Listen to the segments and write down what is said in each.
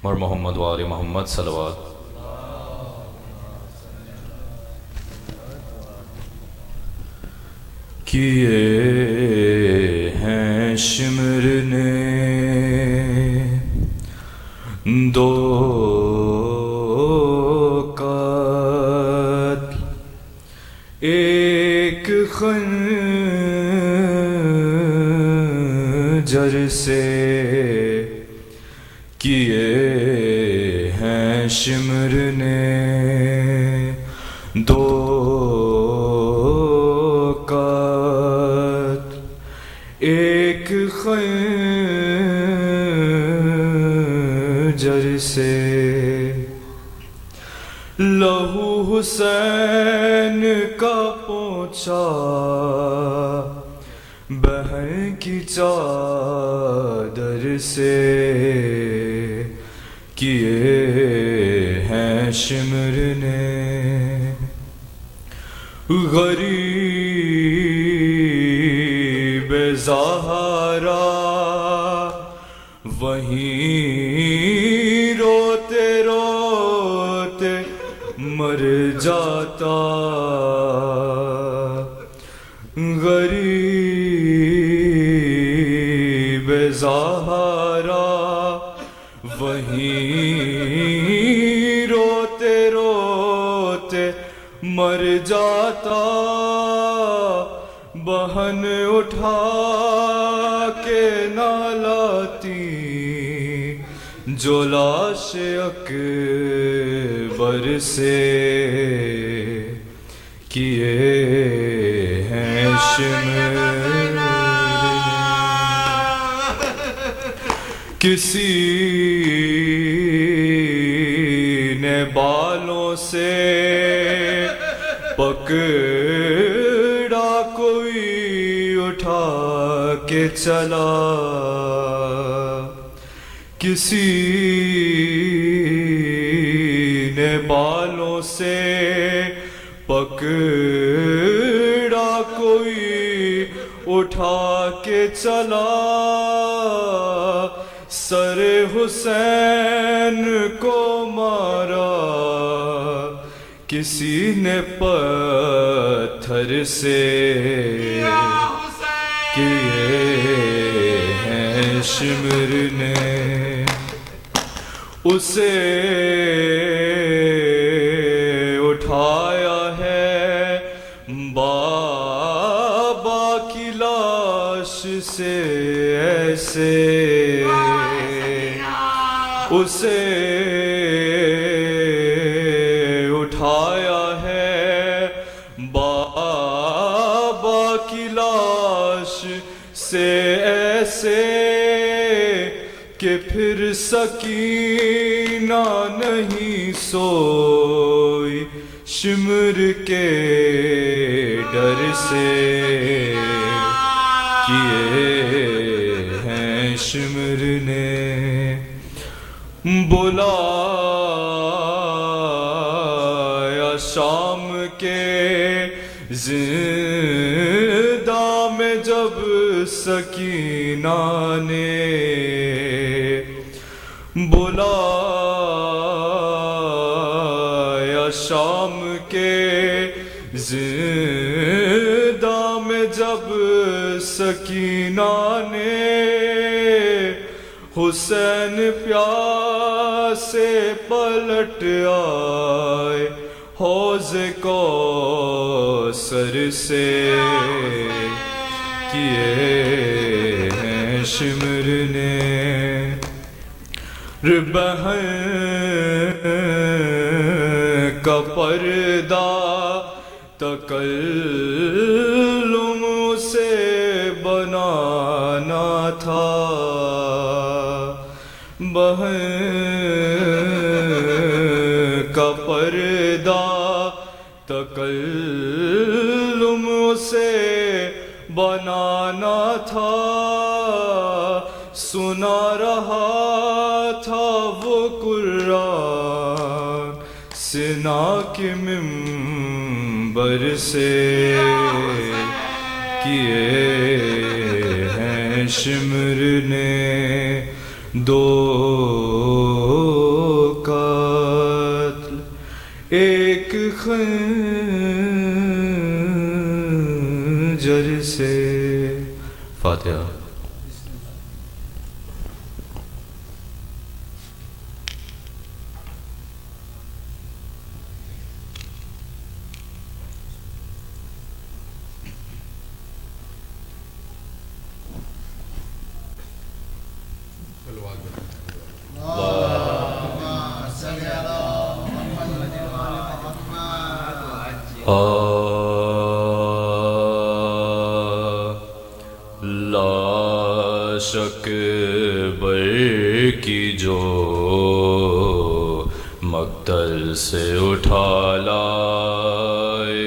اور محمد و آل محمد صلوات۔ کیے ہیں شمر نے دو قتل، ایک خنجر سے کیے ہیں شمر نے دو قتل، ایک خنجر سے۔ لہو حسین کا پوچھا بہن کی چادر سے، کیے ہیں شمر نے غریب زہرا وہیں روتے روتے مر جاتا، غریب زہرا وہیں روتے روتے مر جاتا، بہن اٹھا کے نہ لاتی جو لاش اکبر سے، کیے ہیں شمر نے۔ کسی نے بالوں سے پکڑا کوئی اٹھا کے چلا، کسی نے بالوں سے پکڑا کوئی اٹھا کے چلا، سر حسین کو مارا کسی نے پتھر سے، کیے ہیں شمر نے اسے اٹھایا ہے بابا کی لاش سے ایسے، اسے اٹھایا ہے بابا کی لاش سے ایسے کہ پھر سکینہ نہیں سوئی شمر کے ڈر سے، کیے ہیں شمر نے بلایا شام کے زندہ میں جب سکینہ نے، بلایا شام کے زندہ میں جب سکینہ نے، حسین پیاسے پلٹ آئے حوض کوثر سے، کیے ہیں شمر نے بہن کا پردہ تکلم سے بنانا تھا، بہن کا پردہ تکلم سے بنانا تھا، سنا رہا تھا وہ قرآن سنا کے منبر سے، کیے ہیں شمر نے دو خنجر سے. فاتحہ. لاش اکبر کی جو مقتل سے اٹھا لائے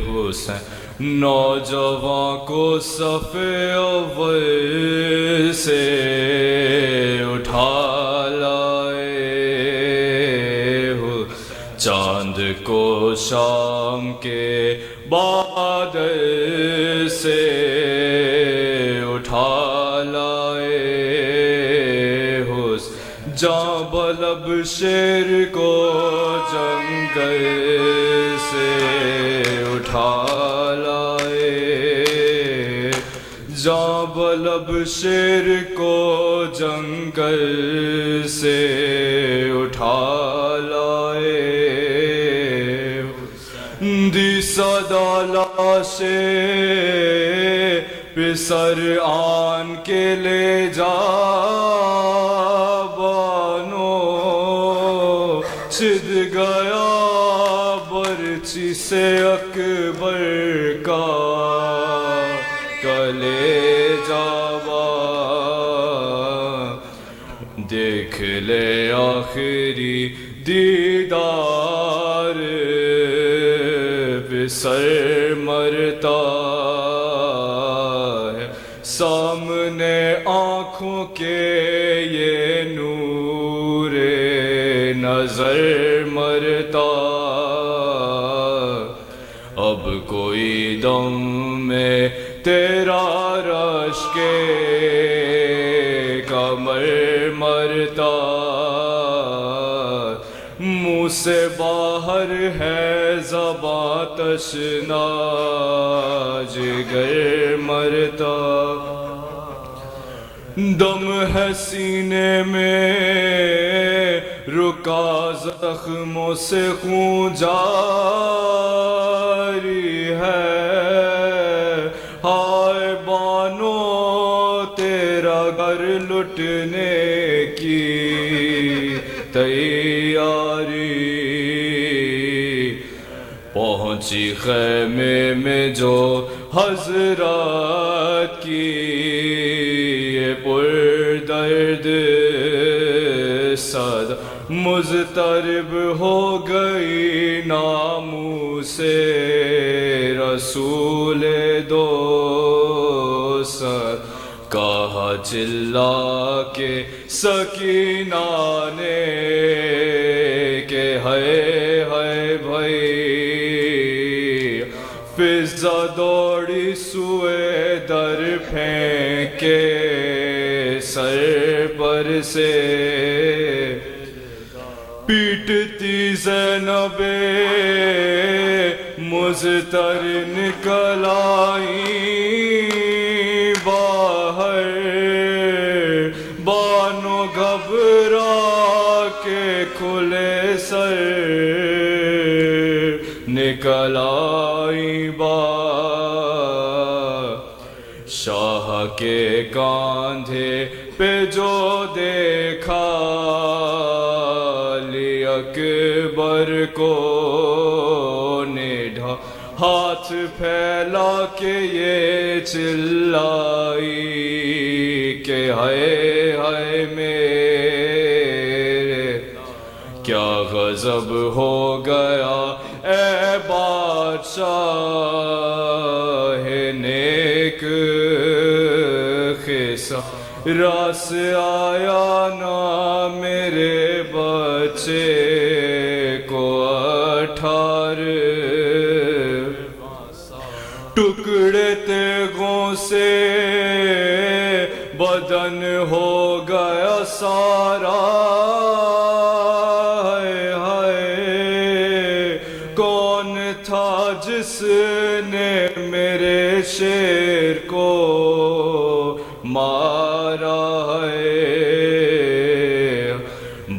حسین، نوجوان کو صف اول سے اٹھا لائے، چاند کو شام کے بادل سے اٹھا لائے، جاں بلب شیر کو جنگل سے اٹھا لائے، جاں بلب شیر کو جنگل سے اٹھا لائے، دی صدا لاشے پسر آن کے لے جا بانو، چھد گیا برچی سے اکبر کا کلیجہ بان، دیکھ لے آخری دیدار پسر مرتا ہے، سامنے آنکھوں کے یہ نور نظر مرتا، اب کوئی دم میں تیرا رش کے کمر مرتا، منہ سے باہر ہے زباں تشنا جگر مرتا، دم ہے سینے میں رکا زخموں سے خون جاری ہے، ہائے بانو تیرا گھر لٹنے کی تیاری، پہنچی خیمے میں جو حضرات کی یہ پردرد صدا، مضطرب ہو گئی ناموں سے رسول دوست، کہا چلا کے سکینہ نے کہ ہے بھائی، فضا دوڑی سوئے در پھینکے سر پر سے، پیٹتی زینب مضطر نکل آئی باہر، بانو گھبرا کے کھلے سر نکل آئی باہر، شاہ کے کاندھے پہ جو دیکھا اکبر کو نڈھا، ہاتھ پھیلا کے یہ چلائی کہ ہائے میرے کیا غضب ہو گیا اے بادشاہ نیک خیسا، راس آیا نا میرے بچے کو 18 ٹکڑے تیغوں سے بدن ہو گیا سارا، ہائے کون میرے شیر کو مارا ہے،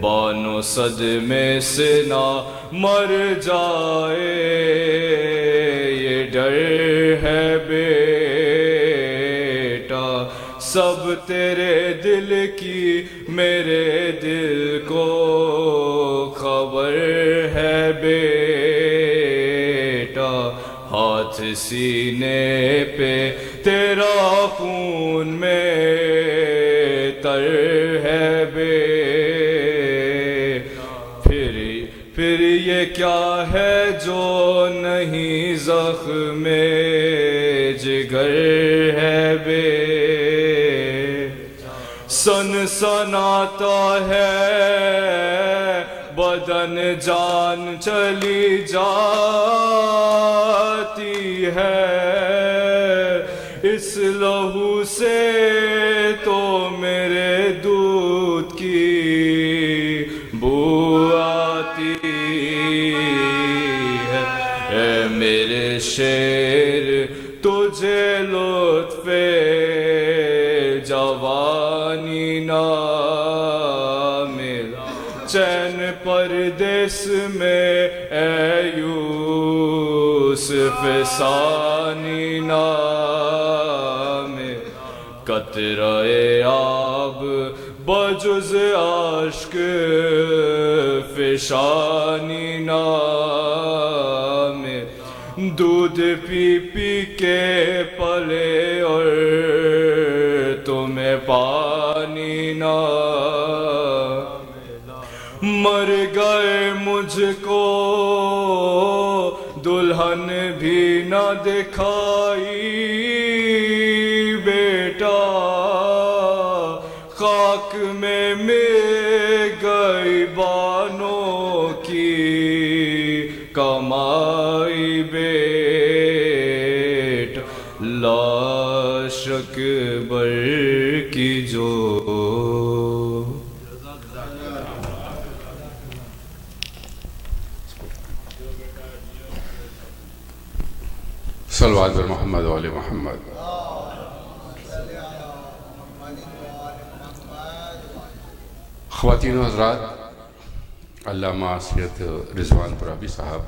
بانو صدمے سے نہ مر جائے یہ ڈر ہے بیٹا، سب تیرے دل کی میرے دل کو خبر ہے بیٹا، ہاتھ سینے پہ تیرا خون میں تر ہے بیٹا، پھر یہ کیا ہے جو نہیں زخم جگر ہے بیٹا، سنسناتا ہے بدن، جان چلی جاتی ہے، اس لہو سے تو میرے دودھ کی بو آتی ہے، اے میرے شیر تجھے لطف جوانی نہ ملا، چین پردیس میں اے یوسف ثانی نام، قطرۂ آب بجز اشک فشانی نام، دودھ پی پی کے پلے اور تمہیں پانی نہ، مر گئے مجھ کو دلہن بھی نہ دکھائی بیٹا، خاک میں مل گئی بانوں کی کمائی بیٹا، لاش اکبر کی جو صلوات بر محمد و آل محمد۔ خواتین و حضرات، علامہ سید رضوان پرابی صاحب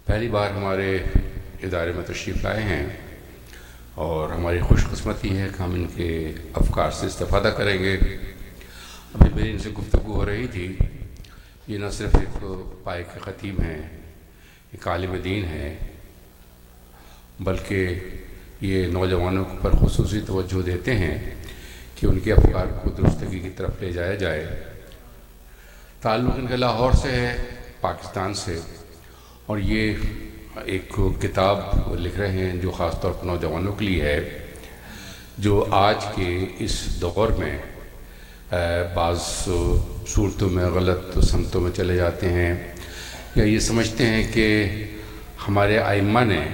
پہلی بار ہمارے ادارے میں تشریف لائے ہیں، اور ہماری خوش قسمتی ہے کہ ہم ان کے افکار سے استفادہ کریں گے۔ ابھی میری ان سے گفتگو ہو رہی تھی، یہ نہ صرف ایک پائے کے خطیب ہیں، ایک عالم دین ہیں، بلکہ یہ نوجوانوں پر خصوصی توجہ دیتے ہیں کہ ان کے افکار کو درستگی کی طرف لے جایا جائے۔ تعلق ان کا لاہور سے ہے، پاکستان سے، اور یہ ایک کتاب لکھ رہے ہیں جو خاص طور پر نوجوانوں کے لیے ہے، جو آج کے اس دور میں بعض صورتوں میں غلط سمتوں میں چلے جاتے ہیں، یا یہ سمجھتے ہیں کہ ہمارے ائمہ نے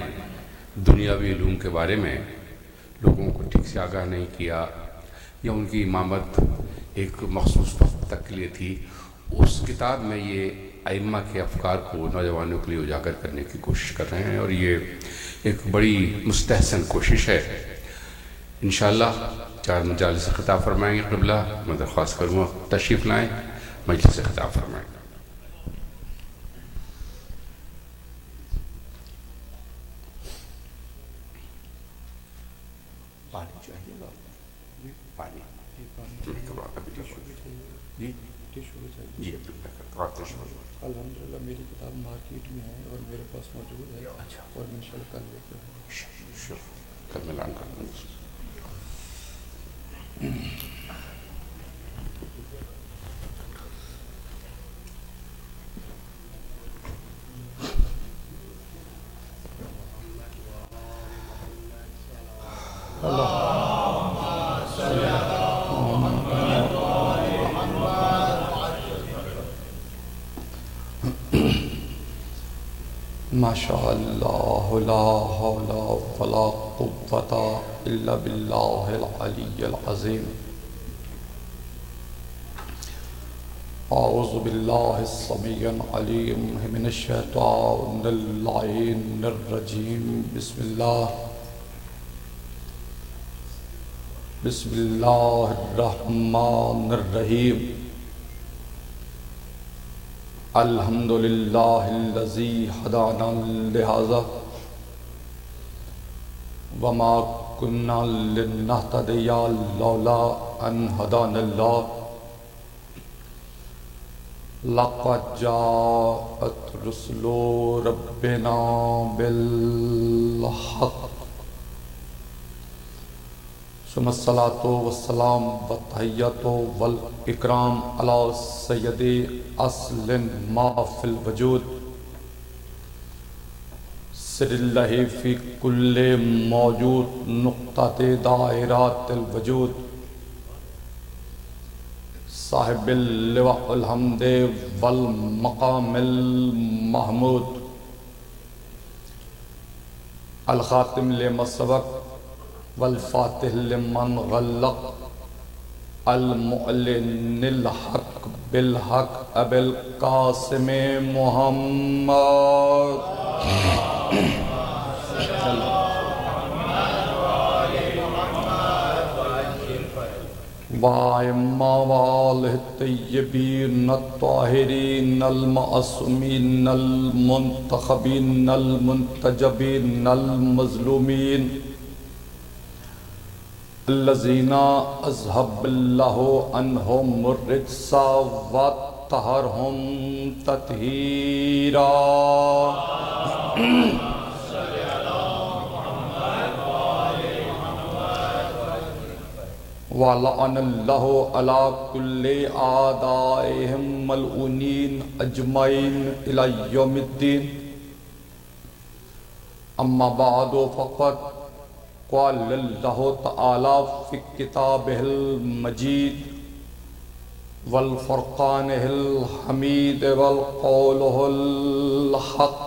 دنیاوی علوم کے بارے میں لوگوں کو ٹھیک سے آگاہ نہیں کیا، یا ان کی امامت ایک مخصوص وقت تک کے لیے تھی۔ اس کتاب میں یہ ائمہ کے افکار کو نوجوانوں کے لیے اجاگر کرنے کی کوشش کر رہے ہیں، اور یہ ایک بڑی مستحسن کوشش ہے۔ انشاءاللہ 4 مجالس سے خطاب فرمائیں گے۔ قبلہ میں درخواست کروں گا تشریف لائیں، مجلس سے خطاب فرمائیں۔ پانی چاہیے گا؟ پانی جی الحمدللہ میری کتاب مارکیٹ میں ہے اور میرے پاس موجود ہے، اور میں انشاءاللہ کل لے کے کل ملان کر دوں۔ ماشاء اللہ لا حول ولا قوت الا باللہ العلی العظیم۔ اعوذ باللہ السمیع العلیم من الشیطان اللعین الرجیم بسم اللہ الرحمن الرحیم الحمدللہ الذی ہدانا لہذا وما كنا لنهتدي لولا ان هدانا الله لقد جاءت رسل ربنا بالحق ثم الصلاة والسلام والتحية والإكرام على سيد أصل ما في الوجود سر اللہ فی کل موجود نقطہ دائرات الوجود صاحب اللواء الحمد والمقام المحمود الخاتم لما سبق والفاتح لمن غلق المعلن الحق بالحق ابو القاسم محمد وائمہ والہ الطیبین الطاہرین المعصومین المنتخبین المنتجبین المظلومین الذین اذهب اللہ عنہم الرجس وطہرہم تطہیرا وَلَعَنَ اللَّهُ عَلَىٰ كُلِّ أَعْدَائِهِمْ مَلْعُونِينَ أَجْمَعِينَ إِلَى يَوْمِ الدِّينِ أَمَّا بَعْدُ فَقَدْ قَالَ اللَّهُ تَعَالَىٰ فِي كِتَابِهِ الْمَجِيدِ وَالْفُرْقَانِهِ الْحَمِيدِ وَالْقَوْلِهِ الْحَقِّ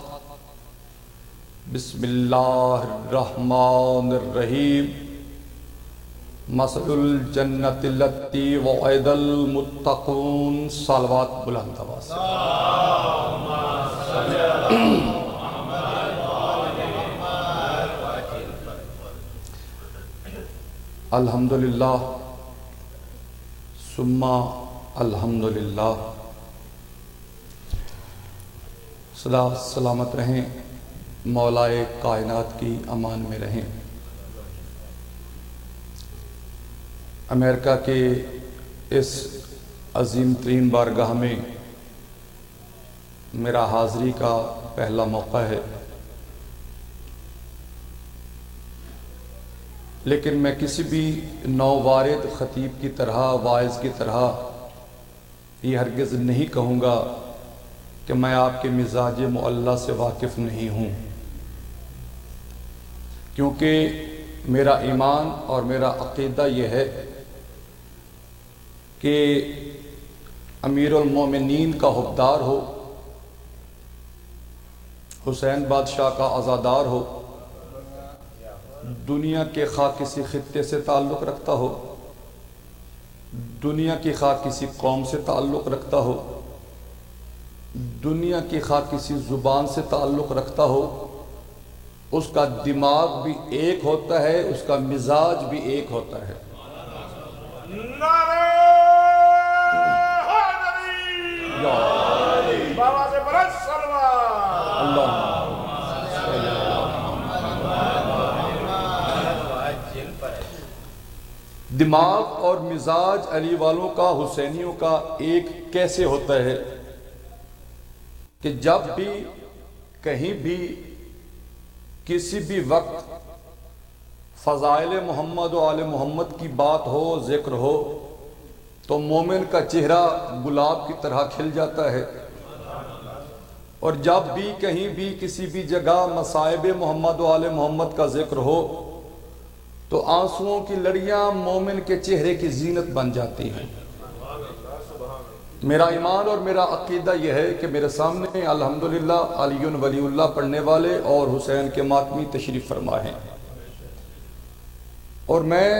بسم اللہ الرحمن الرحیم مثل الجنت التی وعد المتقون صلوات بلند آواز سے الحمدللہ ثم الحمدللہ صدا سلامت رہیں مولائے کائنات کی امان میں رہیں امریکہ کے اس عظیم ترین بارگاہ میں میرا حاضری کا پہلا موقع ہے لیکن میں کسی بھی نووارد خطیب کی طرح واعظ کی طرح یہ ہرگز نہیں کہوں گا کہ میں آپ کے مزاج معلیٰ سے واقف نہیں ہوں کیونکہ میرا ایمان اور میرا عقیدہ یہ ہے کہ امیر المومنین کا حقدار ہو حسین بادشاہ کا عزادار ہو دنیا کے خواہ کسی خطے سے تعلق رکھتا ہو دنیا کی خواہ کسی قوم سے تعلق رکھتا ہو دنیا کی خواہ کسی زبان سے تعلق رکھتا ہو اس کا دماغ بھی ایک ہوتا ہے اس کا مزاج بھی ایک ہوتا ہے دماغ اور مزاج علی والوں کا حسینیوں کا ایک کیسے ہوتا ہے کہ جب بھی کہیں بھی کسی بھی وقت فضائل محمد و آل محمد کی بات ہو ذکر ہو تو مومن کا چہرہ گلاب کی طرح کھل جاتا ہے اور جب بھی کہیں بھی کسی بھی جگہ مصائب محمد و آل محمد کا ذکر ہو تو آنسوؤں کی لڑیاں مومن کے چہرے کی زینت بن جاتی ہیں میرا ایمان اور میرا عقیدہ یہ ہے کہ میرے سامنے الحمدللہ علی ولی اللہ پڑھنے والے اور حسین کے ماتمی تشریف فرما ہیں اور میں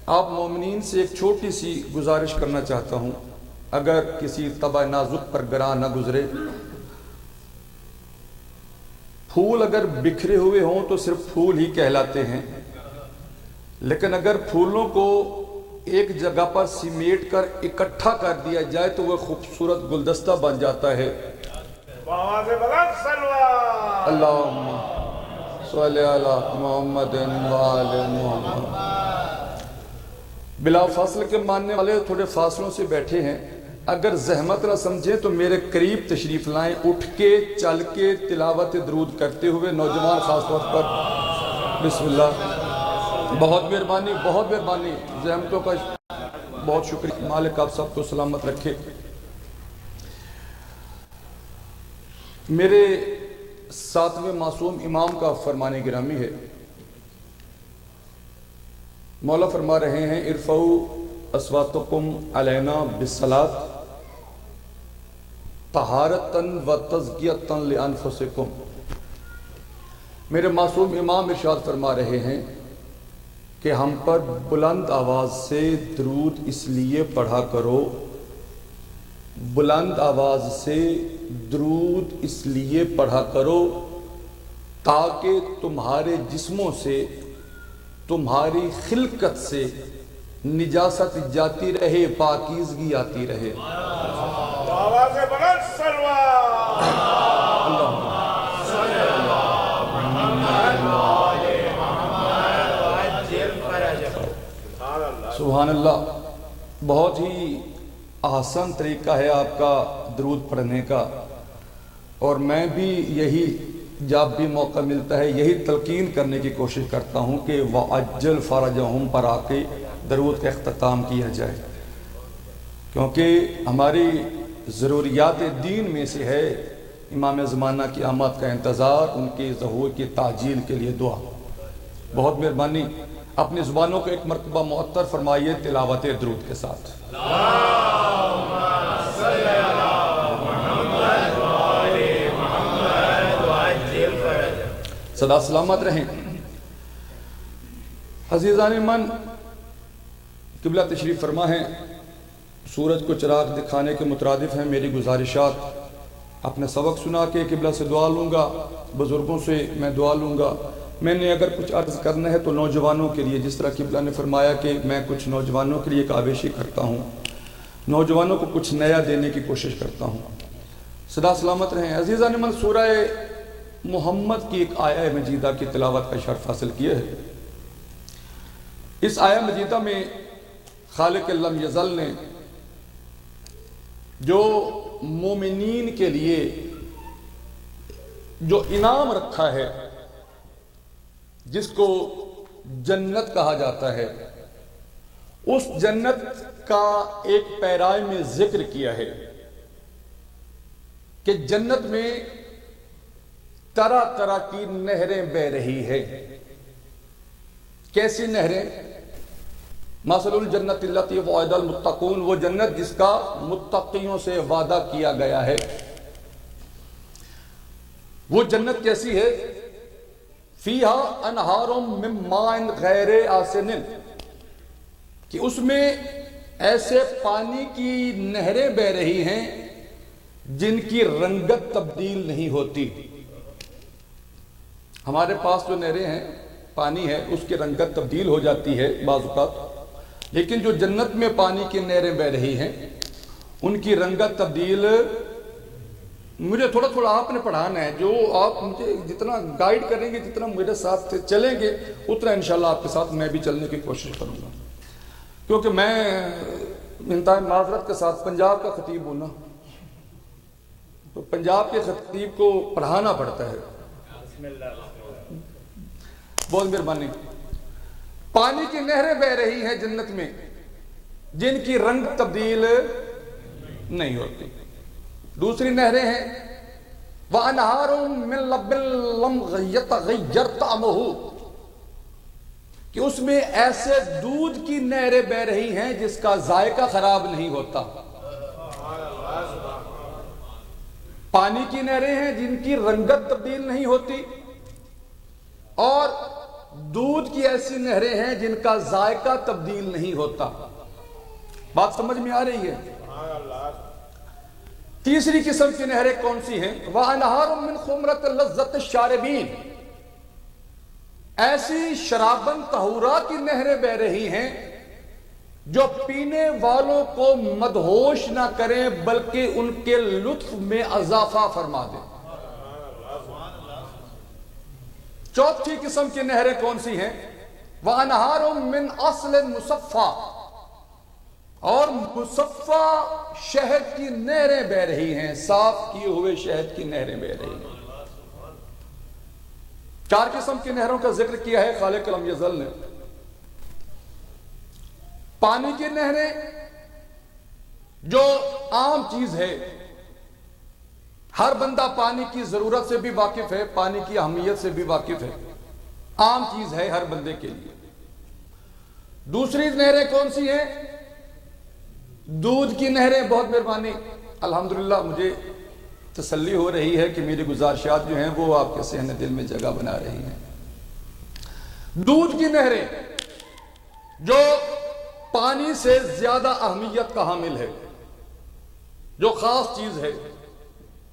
آپ مومنین سے ایک چھوٹی سی گزارش کرنا چاہتا ہوں اگر کسی طبع نازک پر گراں نہ گزرے، پھول اگر بکھرے ہوئے ہوں تو صرف پھول ہی کہلاتے ہیں، لیکن اگر پھولوں کو ایک جگہ پر سمیٹ کر اکٹھا کر دیا جائے تو وہ خوبصورت گلدستہ بن جاتا ہے۔ اللہم صلی علی محمد وآل محمد۔ بلا فاصل کے ماننے والے تھوڑے فاصلوں سے بیٹھے ہیں، اگر زحمت نہ سمجھیں تو میرے قریب تشریف لائیں، اٹھ کے چل کے تلاوت درود کرتے ہوئے، نوجوان خاص طور پر بسم اللہ۔ بہت مہربانی، بہت مہربانی، زحمتوں کا بہت شکریہ، مالک آپ سب کو سلامت رکھے۔ میرے ساتویں معصوم امام کا فرمان گرامی ہے، مولا فرما رہے ہیں ارفعوا اصواتکم علینا بالصلاۃ طہارتاً و تزکیۃ لانفسکم۔ میرے معصوم امام ارشاد فرما رہے ہیں کہ ہم پر بلند آواز سے درود اس لیے پڑھا کرو، بلند آواز سے درود اس لیے پڑھا کرو تاکہ تمہارے جسموں سے، تمہاری خلقت سے نجاست جاتی رہے، پاکیزگی آتی رہے۔ آواز بلند سلوات۔ سبحان اللہ، بہت ہی آسان طریقہ ہے آپ کا درود پڑھنے کا، اور میں بھی یہی جب بھی موقع ملتا ہے یہی تلقین کرنے کی کوشش کرتا ہوں کہ وَعَجَّلْ فَرَجَهُمْ پر آ کے درود کا اختتام کیا جائے، کیونکہ ہماری ضروریات دین میں سے ہے امام زمانہ کی آمد کا انتظار، ان کے ظہور کی تعجیل کے لیے دعا۔ بہت مہربانی، اپنی زبانوں کو ایک مرتبہ معطر فرمائیے تلاوت درود کے ساتھ۔ صدا سلامت رہیں۔ عزیزان من، قبلہ تشریف فرما ہے، سورج کو چراغ دکھانے کے مترادف ہیں میری گزارشات۔ اپنے سبق سنا کے قبلہ سے دعا لوں گا، بزرگوں سے میں دعا لوں گا۔ میں نے اگر کچھ عرض کرنا ہے تو نوجوانوں کے لیے، جس طرح قبلہ نے فرمایا کہ میں کچھ نوجوانوں کے لیے ایک آویشی کرتا ہوں، نوجوانوں کو کچھ نیا دینے کی کوشش کرتا ہوں۔ صدا سلامت رہیں۔ عزیزان من، سورہ محمد کی ایک آیہ مجیدہ کی تلاوت کا شرف حاصل کیا ہے۔ اس آیہ مجیدہ میں خالق لم یزل نے جو مومنین کے لیے جو انعام رکھا ہے، جس کو جنت کہا جاتا ہے، اس جنت کا ایک پیرائے میں ذکر کیا ہے کہ جنت میں طرح طرح کی نہریں بہ رہی ہے۔ کیسی نہریں؟ مثل الجنت التی وعد المتقون، وہ جنت جس کا متقیوں سے وعدہ کیا گیا ہے۔ وہ جنت کیسی ہے؟ فیہا انہار من ماء غیر آسن، کہ اس میں ایسے پانی کی نہریں بہ رہی ہیں جن کی رنگت تبدیل نہیں ہوتی۔ ہمارے پاس جو نہریں ہیں، پانی ہے، اس کی رنگت تبدیل ہو جاتی ہے بعض اوقات، لیکن جو جنت میں پانی کی نہریں بہ رہی ہیں ان کی رنگت تبدیل، مجھے تھوڑا تھوڑا آپ نے پڑھانا ہے، جو آپ مجھے جتنا گائیڈ کریں گے، جتنا میرے ساتھ چلیں گے، اتنا انشاءاللہ آپ کے ساتھ میں بھی چلنے کی کوشش کروں گا، کیونکہ میں انتہائی معذرت کے ساتھ پنجاب کا خطیب ہوں نا، تو پنجاب کے خطیب کو پڑھانا پڑتا ہے۔ بہت مہربانی۔ پانی کی نہریں بہ رہی ہیں جنت میں جن کی رنگ تبدیل نہیں ہوتی۔ دوسری نہریں ہیں وَأَنْهَارٌ مِّن لَبٍ لَمْ يَتَغَيَّرْ طَعْمُهُ، کہ اس میں ایسے دودھ کی نہریں بہ رہی ہیں جس کا ذائقہ خراب نہیں ہوتا۔ پانی کی نہریں ہیں جن کی رنگت تبدیل نہیں ہوتی، اور دودھ کی ایسی نہریں ہیں جن کا ذائقہ تبدیل نہیں ہوتا۔ بات سمجھ میں آ رہی ہے؟ تیسری قسم کی نہریں کون سی ہیں؟ وَأَنْهَارٌ مِّنْ خُمْرَةٍ لَذَّةِ الشَّارِبِينَ، ایسی شرابن طہورا کی نہریں بہ رہی ہیں جو پینے والوں کو مدہوش نہ کریں بلکہ ان کے لطف میں اضافہ فرما دیں۔ چوتھی قسم کی نہریں کون سی ہیں؟ وَأَنْهَارٌ مِّنْ أَصْلٍ مُصَفَّى، اور مصفہ شہد کی نہریں بہ رہی ہیں، صاف کیے ہوئے شہد کی نہریں بہ رہی ہیں۔ چار قسم کی نہروں کا ذکر کیا ہے خالق لم یزل نے۔ پانی کی نہریں جو عام چیز ہے، ہر بندہ پانی کی ضرورت سے بھی واقف ہے، پانی کی اہمیت سے بھی واقف ہے، عام چیز ہے ہر بندے کے لیے۔ دوسری نہریں کون سی ہیں؟ دودھ کی نہریں۔ بہت مہربانی، الحمدللہ مجھے تسلی ہو رہی ہے کہ میری گزارشات جو ہیں وہ آپ کے ذہن دل میں جگہ بنا رہی ہیں۔ دودھ کی نہریں جو پانی سے زیادہ اہمیت کا حامل ہے، جو خاص چیز ہے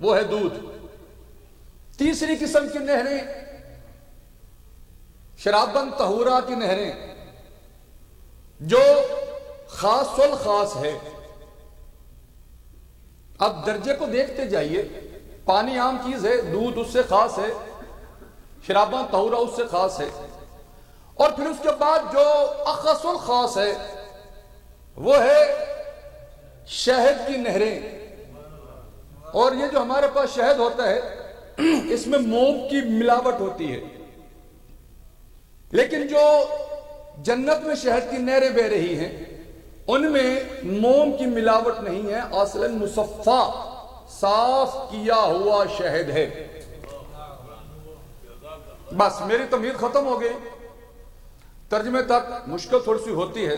وہ ہے دودھ۔ تیسری قسم کی نہریں شرابن طہورا کی نہریں جو خاص الخاص ہے۔ اب درجے کو دیکھتے جائیے، پانی عام چیز ہے، دودھ اس سے خاص ہے، شرابن طہورا اس سے خاص ہے، اور پھر اس کے بعد جو اخص الخاص ہے وہ ہے شہد کی نہریں۔ اور یہ جو ہمارے پاس شہد ہوتا ہے اس میں موم کی ملاوٹ ہوتی ہے، لیکن جو جنت میں شہد کی نہریں بہ رہی ہیں ان میں موم کی ملاوٹ نہیں ہے، اصلاً مصفہ صاف کیا ہوا شہد ہے۔ بس میری تمہید ختم ہو گئی۔ ترجمے تک مشکل تھوڑی سی ہوتی ہے،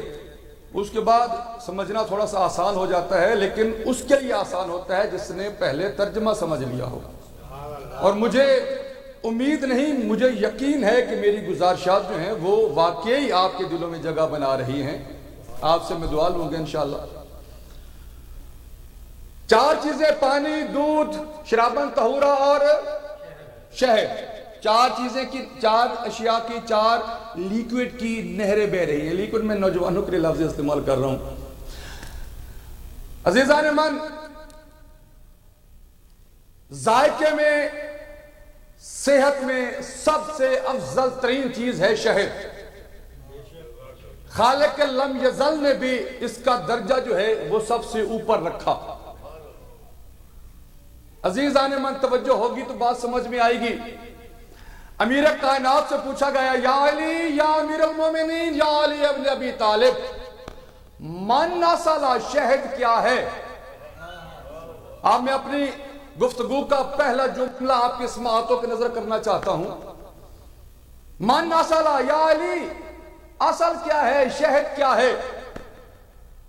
اس کے بعد سمجھنا تھوڑا سا آسان ہو جاتا ہے، لیکن اس کے لیے آسان ہوتا ہے جس نے پہلے ترجمہ سمجھ لیا ہو۔ اور مجھے امید نہیں، مجھے یقین ہے کہ میری گزارشات جو ہیں وہ واقعی آپ کے دلوں میں جگہ بنا رہی ہیں۔ آپ سے میں دعا لوں گا انشاءاللہ۔ چار چیزیں، پانی، دودھ، شرابن طہورا اور شہد، چار چیزیں کی، چار اشیاء کی، چار لیکوڈ کی نہریں بہ رہی ہیں۔ لیکوڈ میں نوجوانوں کے لیے لفظ استعمال کر رہا ہوں۔ عزیزان من، ذائقے میں، صحت میں سب سے افضل ترین چیز ہے شہد۔ خالق لم یزل نے بھی اس کا درجہ جو ہے وہ سب سے اوپر رکھا۔ عزیزان من توجہ ہوگی تو بات سمجھ میں آئے گی۔ امیر کائنات سے پوچھا گیا، یا علی یا امیر المومنین یا علی ابن ابی طالب، من نسل شہد کیا ہے؟ اب میں اپنی گفتگو کا پہلا جملہ آپ کی سماعتوں کی نظر کرنا چاہتا ہوں۔ من نسل، یا علی اصل کیا ہے، شہد کیا ہے؟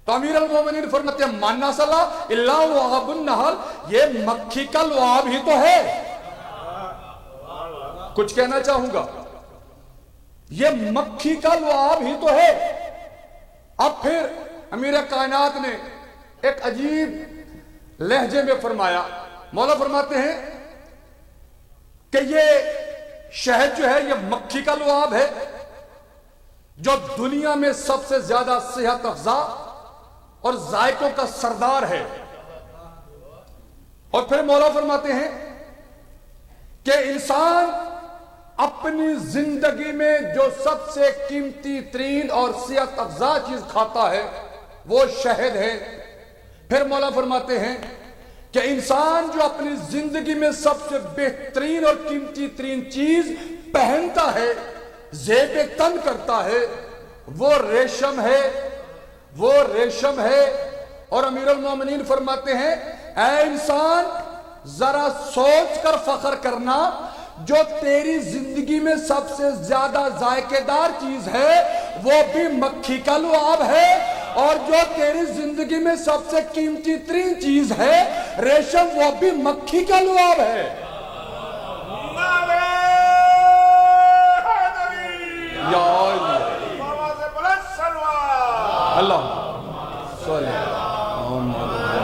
تو امیر المومنین فرماتے ہیں من نسل الا لعاب النحل، یہ مکھی کا لعاب ہی تو ہے۔ کچھ کہنا چاہوں گا، یہ مکھی کا لعاب ہی تو ہے۔ اب پھر امیر کائنات نے ایک عجیب لہجے میں فرمایا، مولا فرماتے ہیں کہ یہ شہد جو ہے یہ مکھی کا لعاب ہے جو دنیا میں سب سے زیادہ صحت افزا اور ذائقوں کا سردار ہے۔ اور پھر مولا فرماتے ہیں کہ انسان اپنی زندگی میں جو سب سے قیمتی ترین اور صحت افزا چیز کھاتا ہے وہ شہد ہے۔ پھر مولا فرماتے ہیں کہ انسان جو اپنی زندگی میں سب سے بہترین اور قیمتی ترین چیز پہنتا ہے، زیب تن کرتا ہے، وہ ریشم ہے، وہ ریشم ہے۔ اور امیر المومنین فرماتے ہیں، اے انسان ذرا سوچ کر فخر کرنا، جو تیری زندگی میں سب سے زیادہ ذائقہ دار چیز ہے وہ بھی مکھی کا لعاب ہے، اور جو تیری زندگی میں سب سے قیمتی ترین چیز ہے ریشم، وہ بھی مکھی کا لعاب ہے۔ یا اللہ صلی اللہ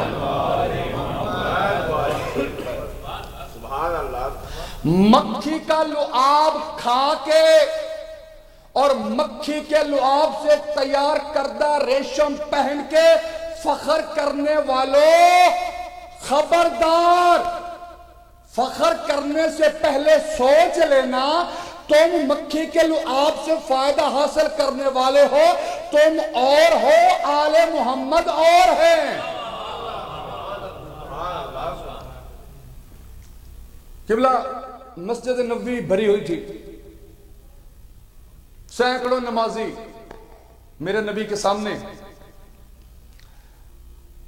مکھی کا لعاب کھا کے اور مکھی کے لعاب سے تیار کردہ ریشم پہن کے فخر کرنے والوں، خبردار، فخر کرنے سے پہلے سوچ لینا، تم مکھی کے لعاب سے فائدہ حاصل کرنے والے ہو، تم اور ہو، آل محمد اور ہیں۔ قبلہ مسجد نبوی بھری ہوئی تھی، سینکڑوں نمازی میرے نبی کے سامنے،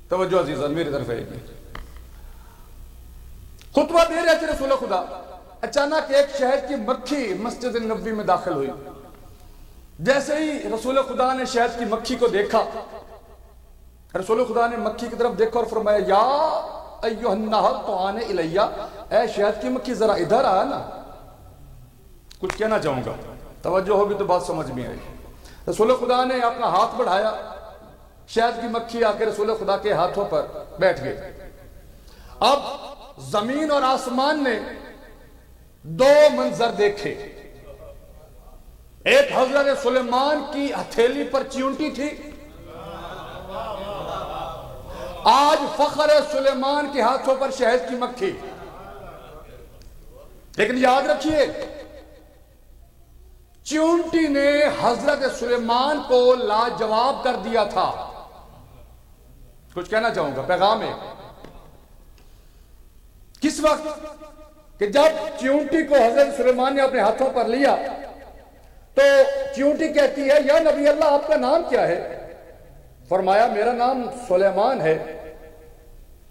توجہ عزیزان میری طرف ہے، خطبہ دے رہے تھے رسول خدا، اچانک ایک شہد کی مکھی مسجد نبوی میں داخل ہوئی۔ جیسے ہی رسول خدا نے شہد کی مکھی کو دیکھا، رسول خدا نے مکھی کی طرف دیکھا اور فرمایا یا ایوہ النحل تعان الیہ، اے شہد کی مکھی ذرا ادھر آیا نا۔ کچھ کہنا چاہوں گا، توجہ ہوگی تو بات سمجھ میں آئی۔ رسول خدا نے اپنا ہاتھ بڑھایا، شہد کی مکھی آ کے رسول خدا کے ہاتھوں پر بیٹھ گئے۔ اب زمین اور آسمان نے دو منظر دیکھے، ایک حضرت سلیمان کی ہتھیلی پر چیونٹی تھی، آج فخر سلیمان کے ہاتھوں پر شہد کی مکھی، لیکن یاد رکھیے چیونٹی نے حضرت سلیمان کو لاجواب کر دیا تھا۔ کچھ کہنا چاہوں گا، پیغام ہے کس وقت کہ جب چیونٹی کو حضرت سلیمان نے اپنے ہاتھوں پر لیا تو چیونٹی کہتی ہے یا نبی اللہ آپ کا نام کیا ہے؟ فرمایا میرا نام سلیمان ہے۔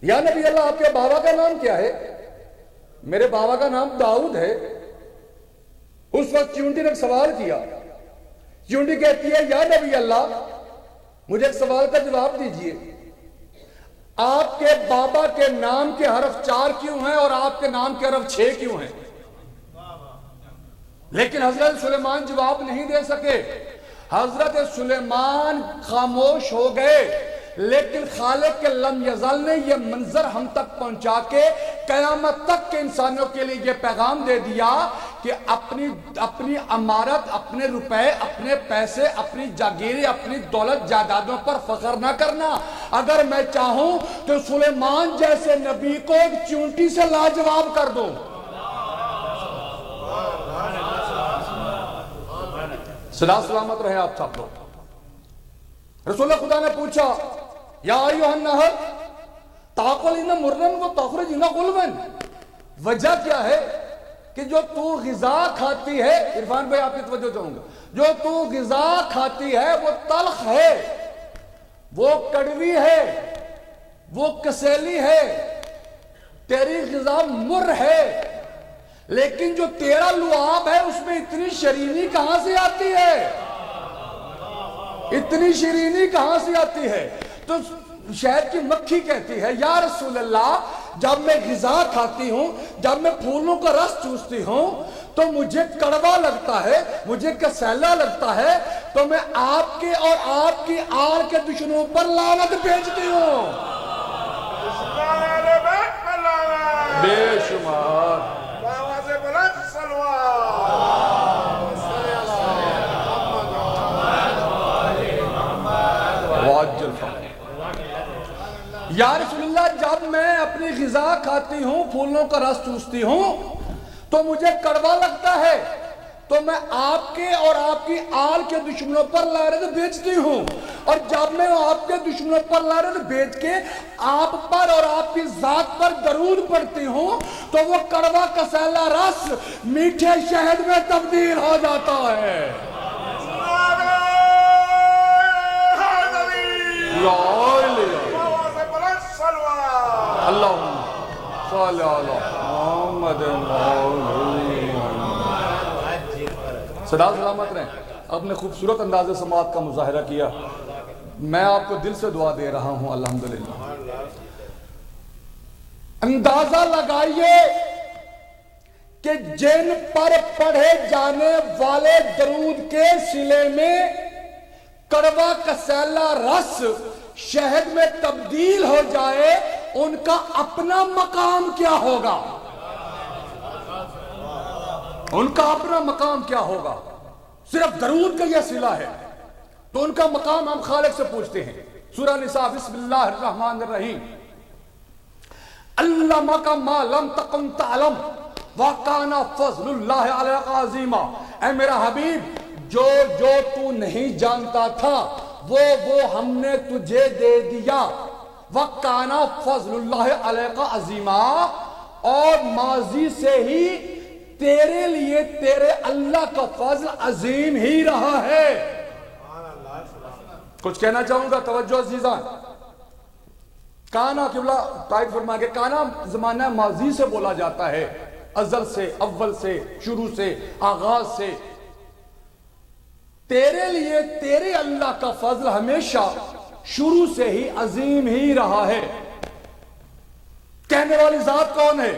یا نبی اللہ آپ کے بابا کا نام کیا ہے؟ میرے بابا کا نام داؤد ہے۔ اس وقت چیونٹی نے ایک سوال کیا، چیونٹی کہتی ہے یا نبی اللہ مجھے ایک سوال کا جواب دیجئے، آپ کے بابا کے نام کے حرف 4 کیوں ہیں اور آپ کے نام کے حرف 6 کیوں ہیں؟ لیکن حضرت سلیمان جواب نہیں دے سکے، حضرت سلیمان خاموش ہو گئے۔ لیکن خالق کے لم یزل نے یہ منظر ہم تک پہنچا کے قیامت تک کے انسانوں کے لیے یہ پیغام دے دیا کہ اپنی امارت، اپنے روپے، اپنے پیسے، اپنی جاگیریں، اپنی دولت جائیدادوں پر فخر نہ کرنا۔ اگر میں چاہوں تو سلیمان جیسے نبی کو ایک چیونٹی سے لاجواب کر دوں۔ صدا سلامت رہے آپ سب لوگ۔ رسول خدا نے پوچھا یا ایوہ النحل تاکلین مرن و تخرجین غلبن، وجہ کیا ہے کہ جو تو غذا کھاتی ہے، عرفان بھائی آپ کی توجہ چاہوں گا، جو تو غذا کھاتی ہے وہ تلخ ہے، وہ کڑوی ہے، وہ کسیلی ہے، تیری غذا مر ہے، لیکن جو تیرا لعاب ہے اس میں اتنی شیرینی کہاں سے آتی ہے؟ اتنی شیرینی کہاں سے آتی ہے؟ تو شہد کی مکھی کہتی ہے یا رسول اللہ جب میں غذا کھاتی ہوں، جب میں پھولوں کا رس چوستی ہوں تو مجھے کڑوا لگتا ہے، مجھے کسیلا لگتا ہے، تو میں آپ کے اور آپ کی آل کے دشمنوں پر لعنت بھیجتی ہوں۔ بے شمار یا رسول اللہ جب میں اپنی غذا کھاتی ہوں، پھولوں کا رس چوستی ہوں تو مجھے کڑوا لگتا ہے، تو میں آپ کے اور آپ کی آل کے دشمنوں پر لعنت بھیجتی ہوں، اور جب میں آپ کے دشمنوں پر لعنت بھیج کے آپ پر اور آپ کی ذات پر درود پڑھتی ہوں تو وہ کڑوا کسیلا رس میٹھے شہد میں تبدیل ہو جاتا ہے۔ اللہم صلی اللہ محمد صدا سلامت رہیں۔ آپ نے خوبصورت انداز سماعت کا مظاہرہ کیا، میں آپ کو دل سے دعا دے رہا ہوں الحمدللہ۔ اندازہ لگائیے کہ جن پر پڑھے جانے والے درود کے صلے میں کڑوا کسیلا رس شہد میں تبدیل ہو جائے، ان کا اپنا مقام کیا ہوگا؟ ان کا اپنا مقام کیا ہوگا؟ صرف درود کا یہ صلہ ہے تو ان کا مقام ہم خالق سے پوچھتے ہیں۔ سورہ نساء بسم اللہ الرحمن الرحیم، علمک ما لم تکن تعلم وکان فضل اللہ علیک عظیما۔ اے میرا حبیب، جو تو نہیں جانتا تھا وہ ہم نے تجھے دے دیا۔ وکان فضل اللہ علیک عظیما، اور ماضی سے ہی تیرے لیے تیرے اللہ کا فضل عظیم ہی رہا ہے۔ کچھ کہنا چاہوں گا، توجہ عزیزان۔ کانا قبلہ قائد فرما کے کانا زمانہ ماضی سے بولا جاتا ہے، ازل سے، اول سے، شروع سے، آغاز سے۔ تیرے لیے تیرے اللہ کا فضل ہمیشہ شروع سے ہی عظیم ہی رہا ہے۔ کہنے والی ذات کون ہے؟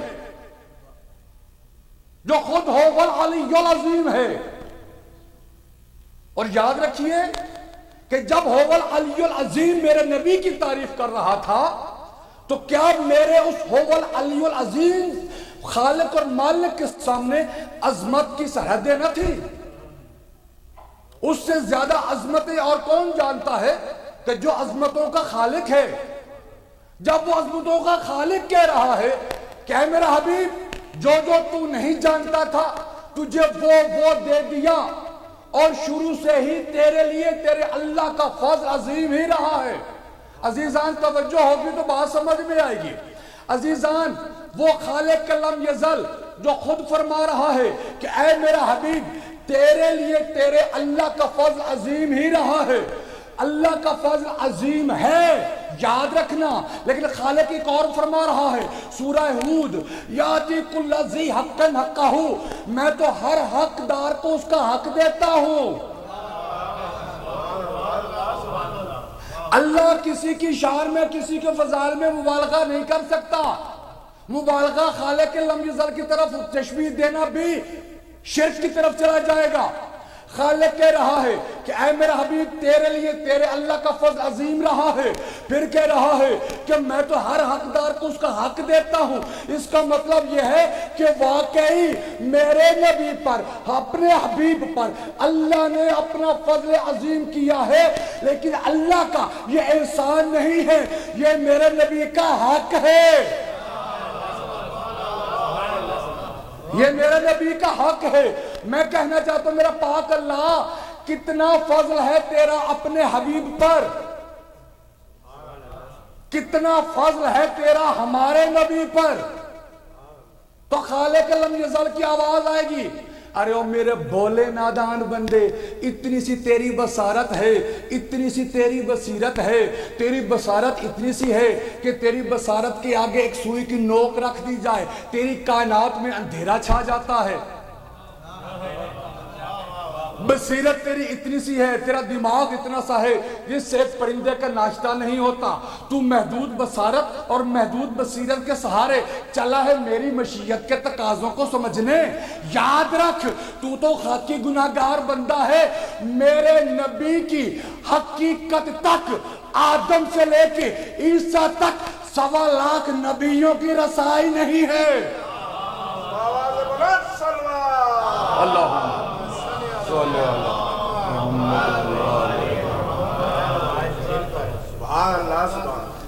جو خود ہو العلی العظیم ہے۔ اور یاد رکھیے کہ جب ہو العلی العظیم میرے نبی کی تعریف کر رہا تھا تو کیا میرے اس ہو العلی العظیم خالق اور مالک کے سامنے عظمت کی سرحدیں نہ تھی؟ اس سے زیادہ عظمتیں اور کون جانتا ہے کہ جو عظمتوں کا خالق ہے؟ جب وہ عظمتوں کا خالق کہہ رہا ہے کہ اے میرا حبیب، جو تو نہیں جانتا تھا تجھے وہ دے دیا، اور شروع سے ہی تیرے لیے تیرے اللہ کا فضل عظیم ہی رہا ہے۔ عزیزان توجہ ہوگی تو بات سمجھ میں آئے گی۔ عزیزان، وہ خالق کا لم یزل جو خود فرما رہا ہے کہ اے میرا حبیب، تیرے لیے تیرے اللہ کا فضل عظیم ہی رہا ہے۔ اللہ کا فضل عظیم ہے، یاد رکھنا، لیکن خالق ایک اور فرما رہا ہے سورہ ہود، یاتی کل ذی حق حقہ، میں تو ہر حقدار کو اس کا حق دیتا ہوں۔ اللہ کسی کی شان میں، کسی کے فضائل میں مبالغہ نہیں کر سکتا۔ مبالغہ خالق لم یزل کی طرف تشبیہ دینا بھی شرک کی طرف چلا جائے گا۔ خالق کہہ رہا ہے کہ اے میرا حبیب، تیرے لیے تیرے اللہ کا فضل عظیم رہا ہے، پھر کہہ رہا ہے کہ میں تو ہر حقدار کو اس کا حق دیتا ہوں۔ اس کا مطلب یہ ہے کہ واقعی میرے نبی پر، اپنے حبیب پر اللہ نے اپنا فضل عظیم کیا ہے، لیکن اللہ کا یہ احسان نہیں ہے، یہ میرے نبی کا حق ہے، یہ میرے نبی کا حق ہے۔ میں کہنا چاہتا ہوں میرا پاک اللہ، کتنا فضل ہے تیرا اپنے حبیب پر، کتنا فضل ہے تیرا ہمارے نبی پر۔ تو خالق لم یزل کی آواز آئے گی، ارے او میرے بولے نادان بندے، اتنی سی تیری بصارت ہے، اتنی سی تیری بصیرت ہے، تیری بصارت اتنی سی ہے کہ تیری بصارت کے آگے ایک سوئی کی نوک رکھ دی جائے، تیری کائنات میں اندھیرا چھا جاتا ہے۔ بصیرت تیری اتنی سی ہے، تیرا دماغ اتنا سا ہے جس سے ایک پرندے کا ناشتہ نہیں ہوتا۔ تو محدود بصارت اور محدود بصیرت کے سہارے چلا ہے میری مشیت کے تقاضوں کو سمجھنے۔ یاد رکھ، تو خاکی گناہگار بندہ ہے، میرے نبی کی حقیقت تک آدم سے لے کے عیسیٰ تک 1.25 لاکھ نبیوں کی رسائی نہیں ہے۔ اللہ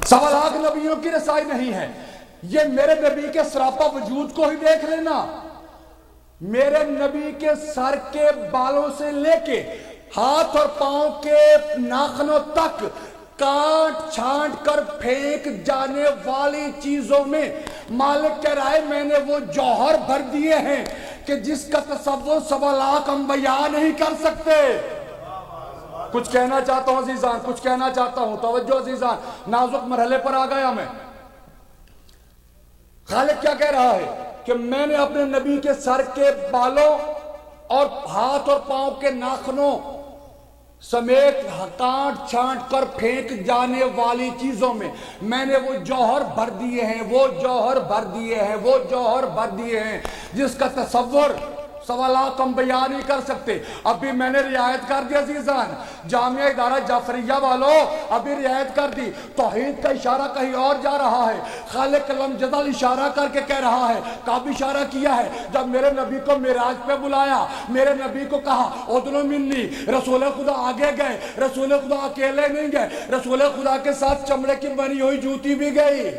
سوا لاکھ نبیوں کی رسائی نہیں ہے۔ یہ میرے نبی کے سراپا وجود کو ہی دیکھ لینا، میرے نبی کے سر کے بالوں سے لے کے ہاتھ اور پاؤں کے ناخنوں تک کاٹ چھانٹ کر پھینک جانے والی چیزوں میں مالک کہہ رہا ہے میں نے وہ جوہر بھر دیے ہیں کہ جس کا تصور 1.25 لاکھ انبیاء نہیں کر سکتے۔ کچھ کہنا چاہتا ہوں عزیزان، کچھ کہنا چاہتا ہوں، توجہ عزیزان، نازک مرحلے پر آ گیا میں۔ خالق کیا کہہ رہا ہے کہ میں نے اپنے نبی کے سر کے بالوں اور ہاتھ اور پاؤں کے ناخنوں سمیت کاٹ چھانٹ کر پھینک جانے والی چیزوں میں میں نے وہ جوہر بھر دیے ہیں، وہ جوہر بھر دیے ہیں، وہ جوہر بھر دیے ہیں جس کا تصور سوا لاکھ ہم بیان نہیں کر سکتے. ابھی میں نے رعایت کر دی عزیزان, جامعہ ادارہ جعفریہ والوں ابھی رعایت کر دی. توحید کا اشارہ کہیں اور جا رہا ہے. خالق لم جزل اشارہ کر کے کہہ رہا ہے, کب اشارہ کیا ہے؟ جب میرے نبی کو معراج پہ بلایا, میرے نبی کو کہا ادنو منی, رسول خدا آگے گئے. رسول خدا اکیلے نہیں گئے, رسول خدا کے ساتھ چمڑے کی بنی ہوئی جوتی بھی گئی.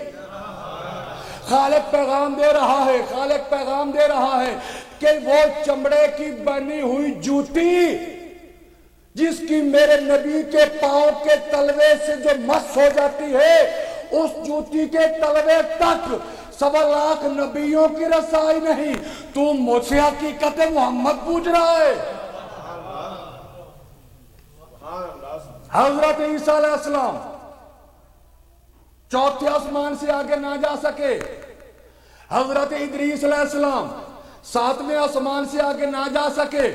خالق پیغام دے رہا ہے, خالق پیغام دے رہا ہے کہ وہ چمڑے کی بنی ہوئی جوتی جس کی میرے نبی کے پاؤں کے تلوے سے جو مس ہو جاتی ہے, اس جوتی کے تلوے تک سوا لاکھ نبیوں کی رسائی نہیں. تو مجھ سے حقیقت محمد پوچھ رہا ہے. حضرت عیسیٰ علیہ السلام چوتھے آسمان سے آگے نہ جا سکے. حضرت ادریس علیہ السلام ساتویں آسمان سے آگے نہ جا سکے.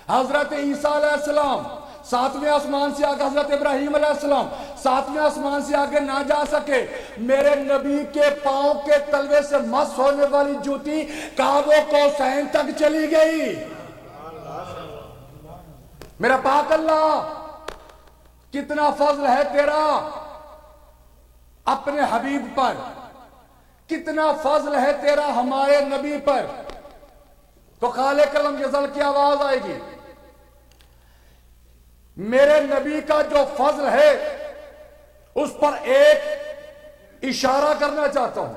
حضرت عیسیٰ علیہ السلام ساتویں آسمان سے آگے, حضرت ابراہیم علیہ السلام ساتویں آسمان سے آگے نہ جا سکے. میرے نبی کے پاؤں کے تلوے سے مس ہونے والی جوتی قاب قوسین تک چلی گئی. میرا پاک اللہ, کتنا فضل ہے تیرا اپنے حبیب پر, کتنا فضل ہے تیرا ہمارے نبی پر. تو خالق لم یزل کی آواز آئے گی. میرے نبی کا جو فضل ہے اس پر ایک اشارہ کرنا چاہتا ہوں.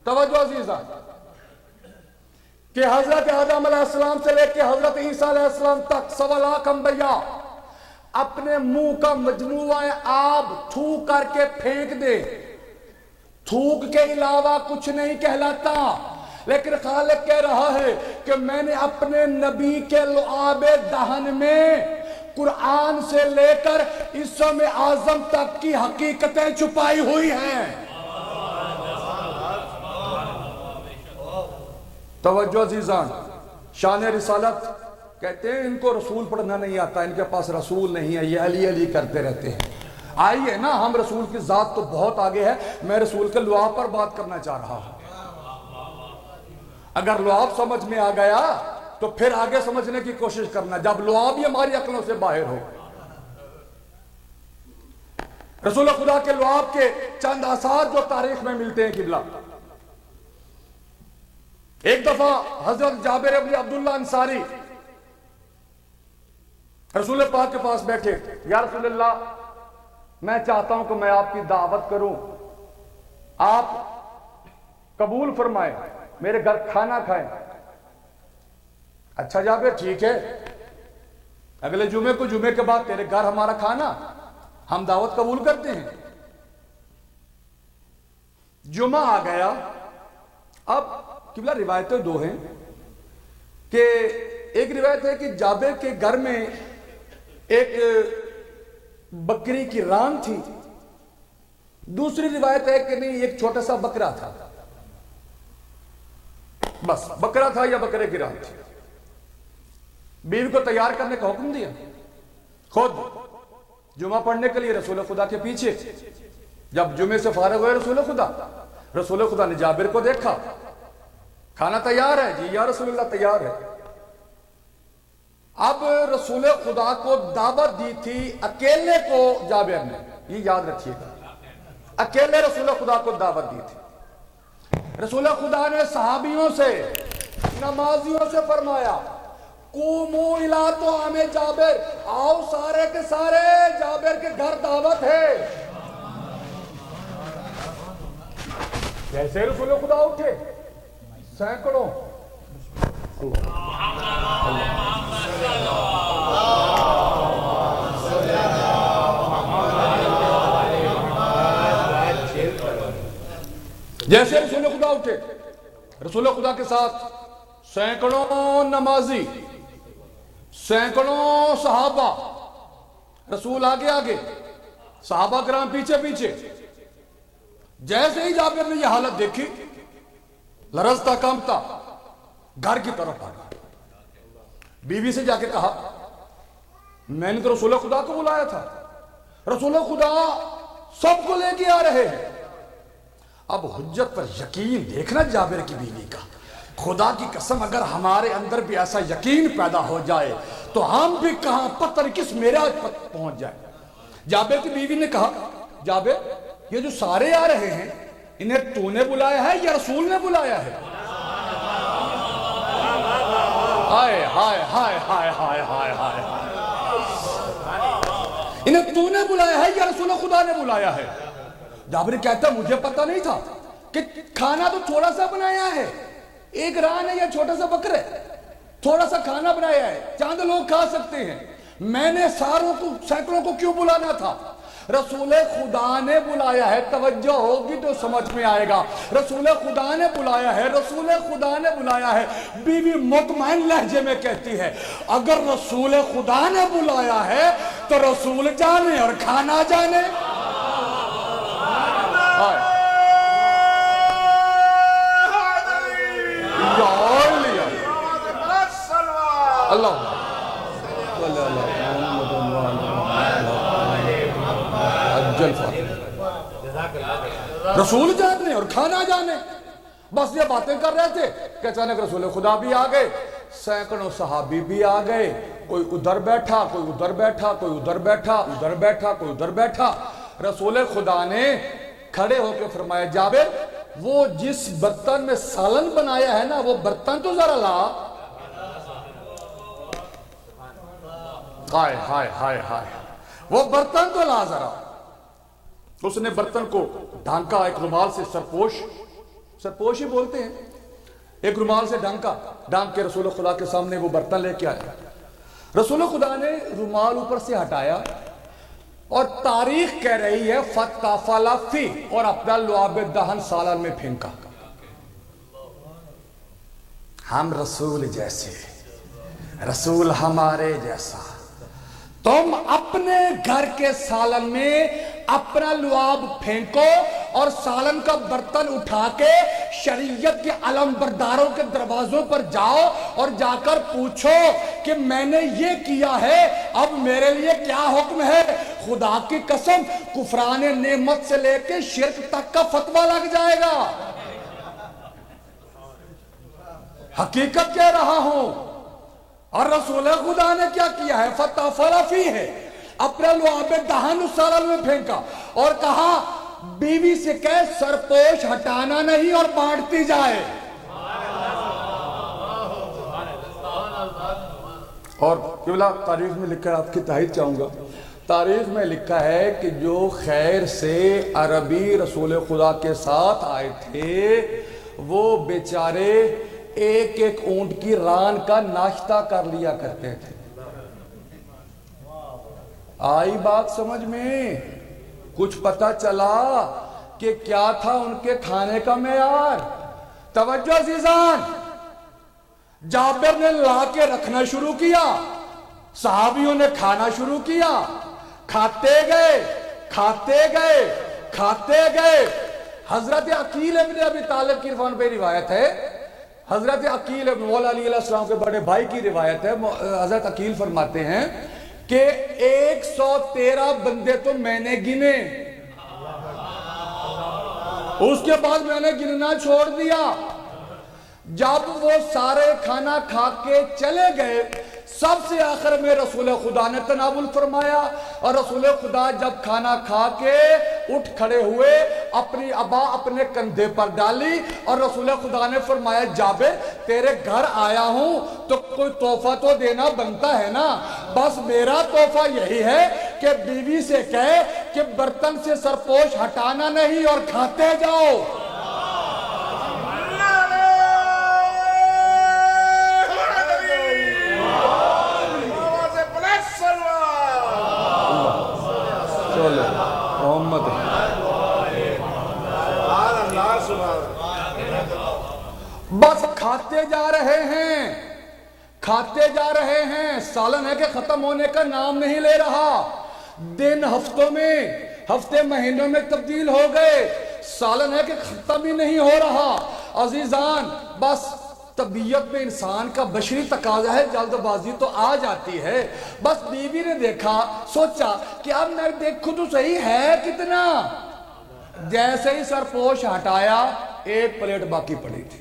توجہ عزیزہ, کہ حضرت آدم علیہ السلام سے لے کے حضرت عیسیٰ علیہ السلام تک سوا لاکھ انبیاء اپنے منہ کا مجموعہ آب تھوک کر کے پھینک دے, تھوک کے علاوہ کچھ نہیں کہلاتا. لیکن خالق کہہ رہا ہے کہ میں نے اپنے نبی کے لعاب دہن میں قرآن سے لے کر اسم اعظم تک کی حقیقتیں چھپائی ہوئی ہیں. توجہ عزیزان, شان رسالت کہتے ہیں ان کو رسول پڑھنا نہیں آتا, ان کے پاس رسول نہیں ہے, یہ علی علی کرتے رہتے ہیں. آئیے نا, ہم رسول کی ذات تو بہت آگے ہے, میں رسول کے لعاب پر بات کرنا چاہ رہا ہوں. اگر لعاب سمجھ میں آ گیا تو پھر آگے سمجھنے کی کوشش کرنا جب لعاب ہی ہماری عقلوں سے باہر ہو. رسول خدا کے لعاب کے چند آثار جو تاریخ میں ملتے ہیں قبلہ. ایک دفعہ حضرت جابر ابن عبداللہ انصاری رسول پاک کے پاس بیٹھے, یا رسول اللہ میں چاہتا ہوں کہ میں آپ کی دعوت کروں, آپ قبول فرمائیں, میرے گھر کھانا کھائیں. اچھا جابر ٹھیک ہے, اگلے جمعے کو, جمعے کے بعد تیرے گھر ہمارا کھانا, ہم دعوت قبول کرتے ہیں. جمعہ آ گیا. اب قبلہ روایتیں دو ہیں کہ ایک روایت ہے کہ جابر کے گھر میں ایک بکری کی ران تھی, دوسری روایت ہے کہ نہیں ایک چھوٹا سا بکرا تھا, بس بکرا تھا یا بکرے کی ران تھی. بیوی کو تیار کرنے کا حکم دیا, خود جمعہ پڑھنے کے لیے رسول خدا کے پیچھے. جب جمعے سے فارغ ہوئے رسول خدا نے جابر کو دیکھا, کھانا تیار ہے؟ جی یا رسول اللہ تیار ہے. اب رسول خدا کو دعوت دی تھی اکیلے کو جابر نے, یہ یاد رکھیے گا, اکیلے رسول خدا کو دعوت دی تھی. رسول خدا نے صحابیوں سے, نمازیوں سے فرمایا قوموا الی طعام جابر, آؤ سارے کے سارے جابر کے گھر دعوت ہے. کیسے رسول خدا اٹھے؟ سینکڑوں. جیسے رسول خدا اٹھے, رسول خدا کے ساتھ سینکڑوں نمازی, سینکڑوں صحابہ, رسول آگے آگے, صحابہ کرام پیچھے پیچھے. جیسے ہی جابر نے یہ حالت دیکھی, لرزتا کانپتا گھر کی طرف آ گیا. بیوی سے جا کے کہا میں نے تو رسول خدا کو بلایا تھا, رسول خدا سب کو لے کے آ رہے ہیں. اب حجت پر یقین دیکھنا جابر کی بیوی کا, خدا کی قسم اگر ہمارے اندر بھی ایسا یقین پیدا ہو جائے تو ہم بھی کہاں پتہ نہیں کس معراج پر پہنچ جائے۔ جابر کی بیوی نے کہا جابر یہ جو سارے آ رہے ہیں انہیں تو نے بلایا ہے یا رسول نے بلایا ہے؟ ہائے ہائے ہائے ہائے ہائے ہائے ہائے، انہیں تو نے بلایا ہے یا رسول خدا نے بلایا ہے؟ جابر کہتا مجھے پتہ نہیں تھا کہ کھانا تو تھوڑا سا بنایا ہے، ایک ران ہے یا چھوٹا سا بکر ہے، تھوڑا سا کھانا بنایا ہے، چاند لوگ کھا سکتے ہیں، میں نے ساروں کو سینکڑوں کو کیوں بلانا تھا؟ رسول خدا نے بلایا ہے، توجہ ہوگی تو سمجھ میں آئے گا، رسول خدا نے بلایا ہے، رسول خدا نے بلایا ہے۔ بیوی مطمئن لہجے میں کہتی ہے اگر رسول خدا نے بلایا ہے تو رسول جانے اور کھانا جانے۔ اللہ رسول جانے اور کھانا جانے، بس یہ باتیں کر رہے تھے کہ اچانک رسول خدا بھی آ گئے، سینکڑوں صحابی بھی آ گئے، کوئی ادھر بیٹھا کوئی ادھر بیٹھا کوئی ادھر بیٹھا ادھر بیٹھا کوئی ادھر بیٹھا۔ رسول خدا نے کھڑے ہو کے فرمایا جابر وہ جس برتن میں سالن بنایا ہے نا وہ برتن تو ذرا لا۔ ہائے ہائے ہائے ہائے، وہ برتن تو لا ذرا۔ اس نے برتن کو ڈھانکا، ایک رومال سے سرپوش ہی بولتے ہیں، ایک رومال سے ڈھانک کے رسول خدا کے سامنے وہ برتن لے کے آیا۔ رسول خدا نے رومال اوپر سے ہٹایا اور تاریخ کہہ رہی ہے فتافلا فی، اور اپنا لعاب دہن سالن میں پھینکا۔ ہم رسول جیسے، رسول ہمارے جیسا، تم اپنے گھر کے سالن میں اپنا لعاب پھینکو اور سالن کا برتن اٹھا کے شریعت کے علم برداروں کے دروازوں پر جاؤ اور جا کر پوچھو کہ میں نے یہ کیا ہے اب میرے لیے کیا حکم ہے۔ خدا کی قسم کفران نعمت سے لے کے شرک تک کا فتویٰ لگ جائے گا۔ حقیقت کہہ رہا ہوں۔ اور رسول خدا نے کیا کیا ہے؟ فتافلا فی ہے، اپنا لعاب دہن اس سالن میں پھینکا اور کہا بیوی سے کہے سرپوش ہٹانا نہیں اور بانٹتی جائے۔ اور قبلہ تاریخ میں لکھا ہے، آپ کی تائید چاہوں گا، تاریخ میں لکھا ہے کہ جو خیر سے عربی رسول خدا کے ساتھ آئے تھے وہ بیچارے ایک ایک اونٹ کی ران کا ناشتہ کر لیا کرتے تھے۔ آئی بات سمجھ میں؟ کچھ پتہ چلا کہ کیا تھا ان کے کھانے کا معیار؟ توجہ عزیزان، جابر نے لا کے رکھنا شروع کیا، صحابیوں نے کھانا شروع کیا، کھاتے گئے کھاتے گئے کھاتے گئے۔ حضرت عقیل ابن ابی طالب کی عرفان پہ روایت ہے، حضرت عقیل ابن مولا علیہ السلام کے بڑے بھائی کی روایت ہے، حضرت عقیل فرماتے ہیں کہ 113 بندے تو میں نے گنے، اس کے بعد میں نے گننا چھوڑ دیا۔ جب وہ سارے کھانا کھا کے چلے گئے سب سے آخر میں رسول خدا نے تناول فرمایا، اور رسول خدا جب کھانا کھا کے اٹھ کھڑے ہوئے اپنی ابا اپنے کندھے پر ڈالی اور رسول خدا نے فرمایا جابر تیرے گھر آیا ہوں تو کوئی تحفہ تو دینا بنتا ہے نا، بس میرا تحفہ یہی ہے کہ بیوی سے کہے کہ برتن سے سرپوش ہٹانا نہیں اور کھاتے جاؤ۔ بس کھاتے جا رہے ہیں کھاتے جا رہے ہیں، سالن ہے کہ ختم ہونے کا نام نہیں لے رہا، دن ہفتوں میں ہفتے مہینوں میں تبدیل ہو گئے، سالن ہے کہ ختم ہی نہیں ہو رہا۔ عزیزان بس طبیعت میں انسان کا بشری تقاضا ہے، جلد بازی تو آ جاتی ہے۔ بس بیوی نے دیکھا، سوچا کہ اب میں دیکھوں تو صحیح ہے کتنا، جیسے ہی سرپوش ہٹایا ایک پلیٹ باقی پڑی تھی۔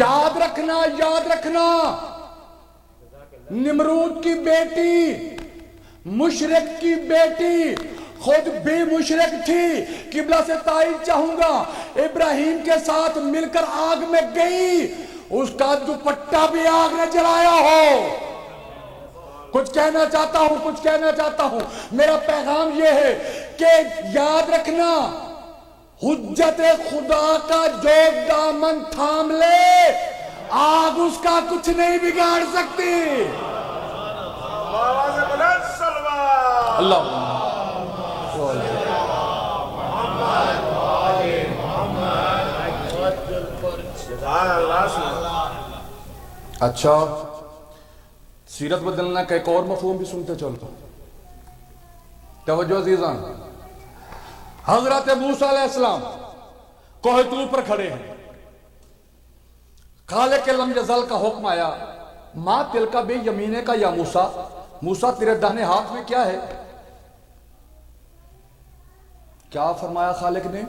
یاد رکھنا، یاد رکھنا، نمرود کی بیٹی، مشرک کی بیٹی، خود بھی مشرک تھی، قبلہ سے تائید چاہوں گا، ابراہیم کے ساتھ مل کر آگ میں گئی، اس کا دوپٹہ بھی آگ نے جلایا ہو۔ کچھ کہنا چاہتا ہوں، کچھ کہنا چاہتا ہوں، میرا پیغام یہ ہے کہ یاد رکھنا، حجت خدا کا جو دامن تھام لے، آگ اس کا کچھ نہیں بگاڑ سکتی۔ اللہ اچھا، سیرت بدلنا کا ایک اور مفہوم بھی سنتے چلو۔ توجہ عزیزان، حضرت موسیٰ علیہ السلام کوہ طور پر کھڑے ہیں، خالق لم یزل کا حکم آیا، ما تلک بی یمینے کا یا موسیٰ، موسیٰ تیرے داہنے ہاتھ میں کیا ہے؟ کیا فرمایا خالق نے؟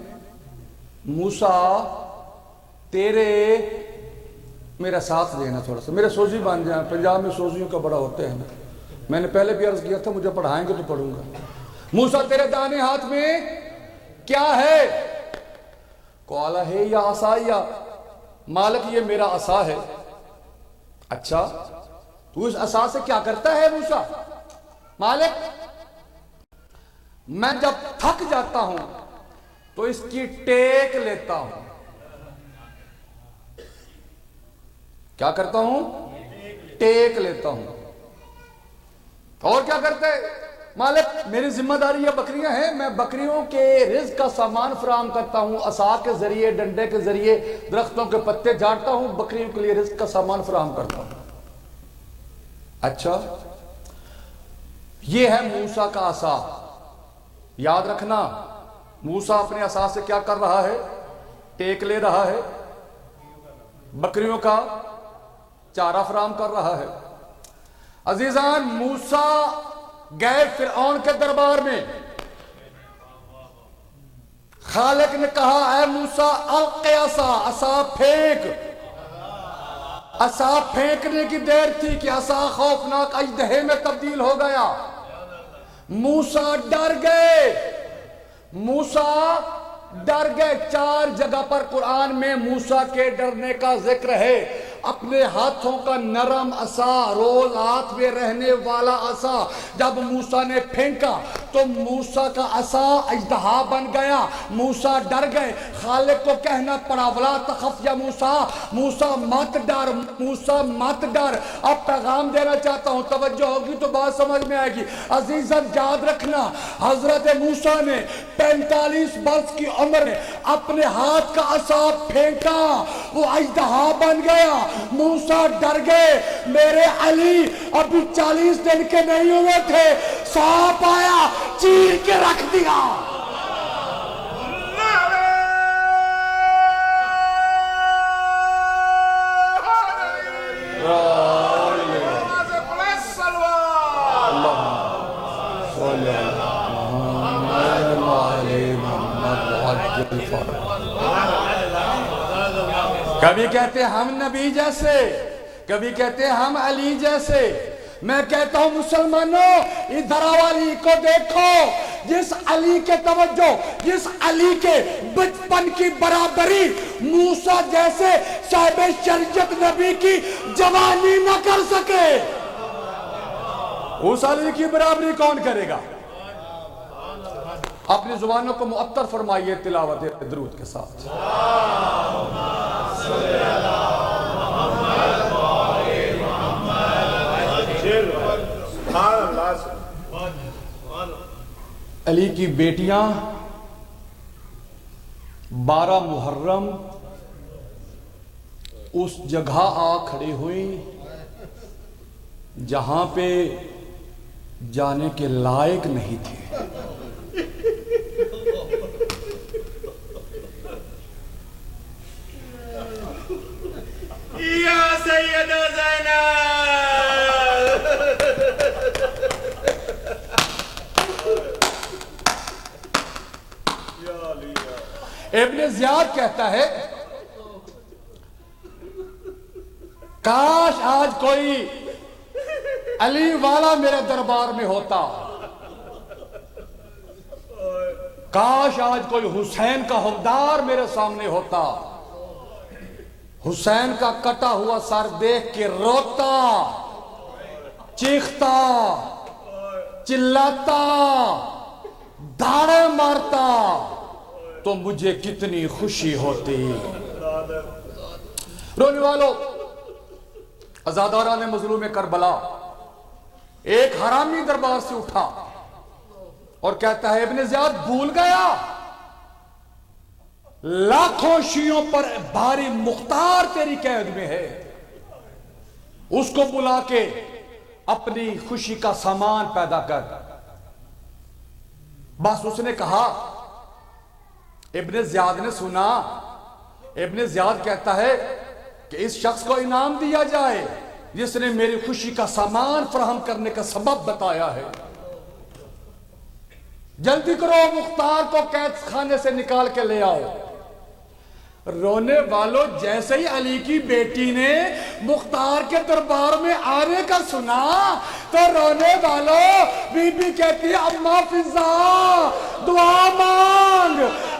موسیٰ تیرے، میرا ساتھ دینا تھوڑا سا، میرے سوزی بن جائیں، پنجاب میں سوزیوں کا بڑا ہوتے ہیں نا، میں نے پہلے بھی عرض کیا تھا، مجھے پڑھائیں گے تو پڑھوں گا۔ موسیٰ تیرے داہنے ہاتھ میں کیا ہے؟ قال ہے یا عصایا، مالک یہ میرا عصا ہے۔ اچھا، تو اس عصا سے کیا کرتا ہے موسیٰ؟ مالک میں جب تھک جاتا ہوں تو اس کی ٹیک لیتا ہوں۔ کیا کرتا ہوں؟ ٹیک لیتا ہوں۔ اور کیا کرتے؟ مالک میری ذمہ داری یہ بکریاں ہیں، میں بکریوں کے رزق کا سامان فراہم کرتا ہوں، عصا کے ذریعے، ڈنڈے کے ذریعے درختوں کے پتے جھاڑتا ہوں، بکریوں کے لیے رزق کا سامان فراہم کرتا ہوں۔ اچھا، یہ ہے موسیٰ کا عصا۔ یاد رکھنا، موسیٰ اپنے عصا سے کیا کر رہا ہے؟ ٹیک لے رہا ہے، بکریوں کا چارہ فراہم کر رہا ہے۔ عزیزان، موسیٰ گئے فرعون کے دربار میں، خالق نے کہا اے موسیٰ القی عصا، عصا پھینک۔ عصا پھینکنے کی دیر تھی کہ عصا خوفناک اژدہے میں تبدیل ہو گیا۔ موسیٰ ڈر گئے، موسیٰ ڈر گئے۔ 4 جگہ پر قرآن میں موسیٰ کے ڈرنے کا ذکر ہے۔ اپنے ہاتھوں کا نرم عصا، رول ہاتھ میں رہنے والا عصا جب موسیٰ نے پھینکا تو موسیٰ کا عصا اژدہا بن گیا۔ موسیٰ ڈر گئے، خالق کو کہنا پڑا ولا تخف یا موسیٰ، موسیٰ مت ڈر، موسیٰ مت ڈر۔ اب پیغام دینا چاہتا ہوں، توجہ ہوگی تو بات سمجھ میں آئے گی۔ عزیزاً یاد رکھنا، حضرت موسیٰ نے 45 برس کی عمر میں اپنے ہاتھ کا عصا پھینکا، وہ اژدہا بن گیا۔ موسیٰ ڈر گئے، میرے علی ابھی 40 دن کے نہیں ہوئے تھے، سانپ آیا چیر کے رکھ دیا۔ کبھی کہتے ہیں ہم نبی جیسے، کبھی کہتے ہیں ہم علی جیسے۔ میں کہتا ہوں مسلمانوں، ادھر علی کو دیکھو، جس علی کے توجہ، جس علی کے بچپن کی برابری موسیٰ جیسے صاحب شریعت نبی کی جوانی نہ کر سکے، اس علی کی برابری کون کرے گا؟ اپنی زبانوں کو معطر فرمائیے تلاوت درود کے ساتھ۔ علی کی بیٹیاں 12 محرم اس جگہ آ کھڑی ہوئی جہاں پہ جانے کے لائق نہیں تھے۔ یا سیدہ زینب، ابن زیاد کہتا ہے کاش آج کوئی علی والا میرے دربار میں ہوتا، کاش آج کوئی حسین کا حومدار میرے سامنے ہوتا، حسین کا کٹا ہوا سر دیکھ کے روتا، چیختا، چلاتا، دھاڑے مارتا تو مجھے کتنی خوشی ہوتی۔ رونے والوں، عزاداران مظلوم کربلا، ایک حرامی دربار سے اٹھا اور کہتا ہے ابن زیاد بھول گیا، لاکھوں شیعوں پر بھاری مختار تیری قید میں ہے، اس کو بلا کے اپنی خوشی کا سامان پیدا کر۔ بس اس نے کہا، ابن زیاد نے سنا، ابن زیاد کہتا ہے کہ اس شخص کو انعام دیا جائے جس نے میری خوشی کا سامان فراہم کرنے کا سبب بتایا ہے، جلدی کرو مختار کو قید خانے سے نکال کے لے آؤ۔ رونے والوں، جیسے ہی علی کی بیٹی نے مختار کے دربار میں آنے کا سنا تو رونے والوں بی بی کہتی ہے اماں فضا دعا مانگ،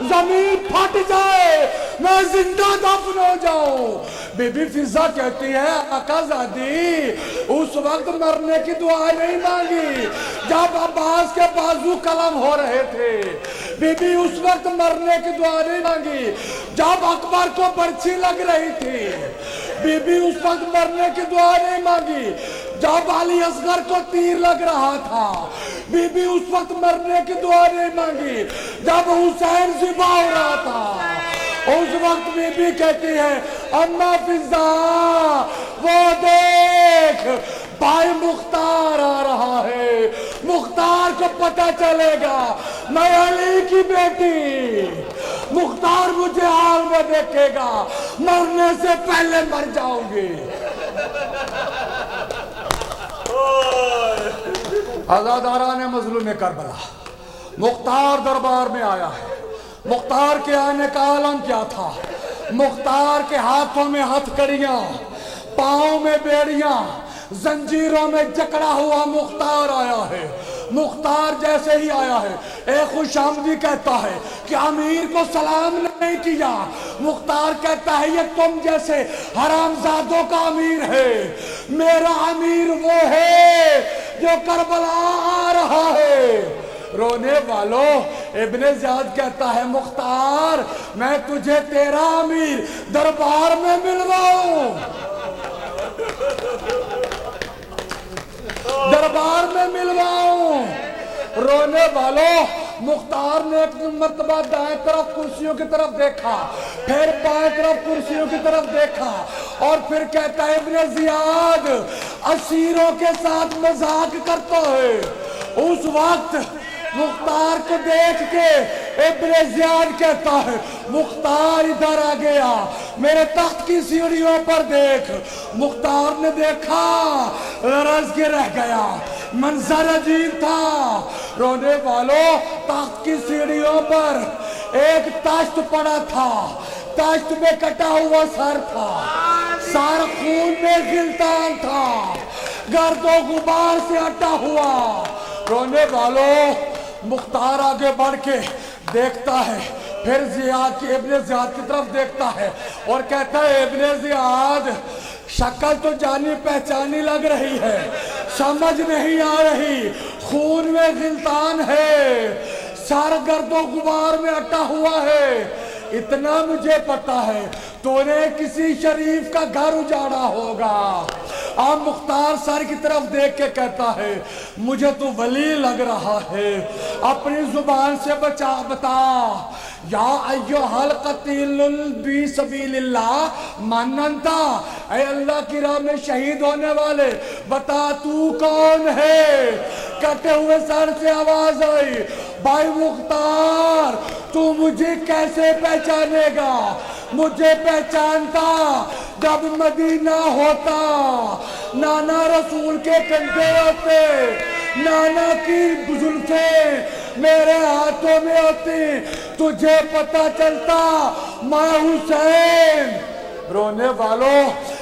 زمین پھٹ جائے میں زندہ دفن ہو جاؤں۔ بی بی فضا کہتی ہے آقا زادی اس وقت مرنے کی دعا نہیں مانگی جب عباس کے بازو قلم ہو رہے تھے، بی بی اس وقت مرنے کی دعا نہیں مانگی جب اکبر کو برچھی لگ رہی تھی، بی بی اس وقت مرنے کی دعا نہیں مانگی جب علی اصغر کو تیر لگ رہا تھا، بی بی اس وقت مرنے کی دعا نہیں مانگی جب حسین ذبح ہو رہا تھا۔ اس وقت بی بی کہتی ہے اماں فضا وہ دیکھ بھائی مختار آ رہا ہے، مختار کو پتہ چلے گا میں علی کی بیٹی، مختار مجھے حال میں دیکھے گا، مرنے سے پہلے مر جاؤں گی۔ عزاداران مظلوم کربلا، مختار دربار میں آیا ہے۔ مختار کے آنے کا عالم کیا تھا؟ مختار کے ہاتھوں میں ہتھ کڑیاں، پاؤں میں بیڑیاں، زنجیروں میں جکڑا ہوا مختار آیا ہے۔ مختار جیسے ہی آیا ہے ایک خوش آمدی کہتا ہے کہ امیر کو سلام نہیں کیا۔ مختار کہتا ہے یہ تم جیسے حرامزادوں کا امیر ہے، میرا امیر وہ ہے جو کربلا آ رہا ہے۔ رونے والوں، ابن زیاد کہتا ہے مختار میں تجھے تیرا امیر دربار میں ملواؤں، دربار میں ملواؤں۔ رونے والوں، مختار نے ایک مرتبہ دائیں طرف کرسیوں کی طرف دیکھا، پھر بائیں طرف کرسیوں کی طرف دیکھا اور پھر کہتا ہے ابن زیاد اسیروں کے ساتھ مذاق کرتا ہے۔ اس وقت مختار کو دیکھ کے ابن زیاد کہتا ہے مختار ادھر آ گیا، میرے تخت کی سیڑھیوں پر دیکھ۔ مختار نے دیکھا، لرز کے رہ گیا، منظر عجیب تھا۔ رونے والوں، تخت کی سیڑھیوں پر ایک تاشت پڑا تھا، تاشت میں کٹا ہوا سر تھا، سر خون میں غلطان تھا، گرد و غبار سے ہٹا ہوا۔ رونے والوں، مختار آگے بڑھ کے دیکھتا ہے، پھر ابن زیاد کی طرف دیکھتا ہے اور کہتا ہے ابن زیاد شکل تو جانی پہچانی لگ رہی ہے، سمجھ نہیں آ رہی، خون میں غلطان ہے، سر گرد و غبار میں اٹا ہوا ہے، اتنا مجھے پتا ہے تو نے کسی شریف کا گھر اجاڑا ہوگا۔ اب مختار سر کی طرف دیکھ کے کہتا ہے مجھے تو ولی لگ رہا ہے، اپنی زبان سے بتا یا ایھا القتیل فی سبیل اللہ من انت، اے اللہ کی راہ میں شہید ہونے والے بتا تو کون ہے۔ کٹے ہوئے سر سے آواز آئی بھائی مختار تو مجھے کیسے پہچانے گا؟ مجھے پہچانتا جب مدینہ ہوتا، نانا رسول کے کندھے ہوتے، نانا کی زلفیں میرے ہاتھوں میں ہوتی، تجھے پتا چلتا میں حسین۔ رونے والوں،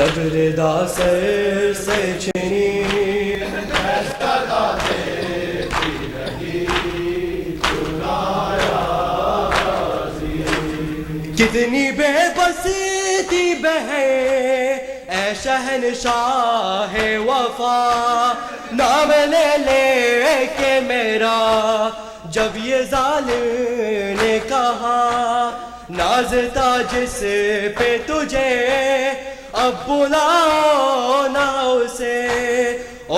جب ردا سر سے چھنی کتنی بے بسی تھی بہن اے شہنشاہ وفا، نام لے لے کے میرا جب یہ ظالم نے کہا، ناز تھا جس پہ تجھے اب بلاؤ نہ اسے،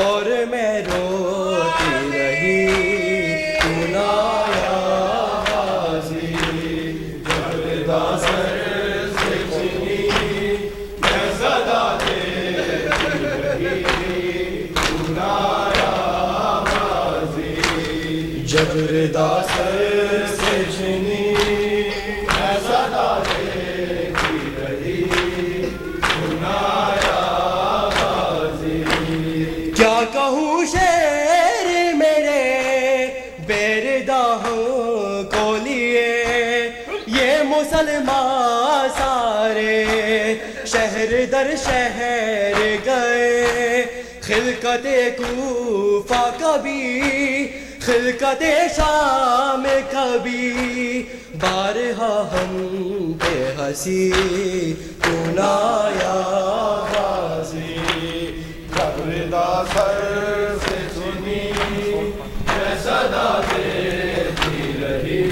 اور میں روتی رہی تو نہ آیا غازی، جب ردا سر سے چھنی میں صدا دیتی رہی تو نہ آیا غازی، جب ردا سر سے چھنی میں صدا دیتی رہی تو نہ آیا غازی، کیا کہوں شعر میرے بیرداہوں کو لیے، یہ مسلمان سارے شہر در شہر گئے، خلقت کوفہ کبھی خلقت شام کبھی، بارہا ہم پہ ہنسی تو نہ آیا غازی، جب ردا سر سے سنی میں صدا دیتی رہی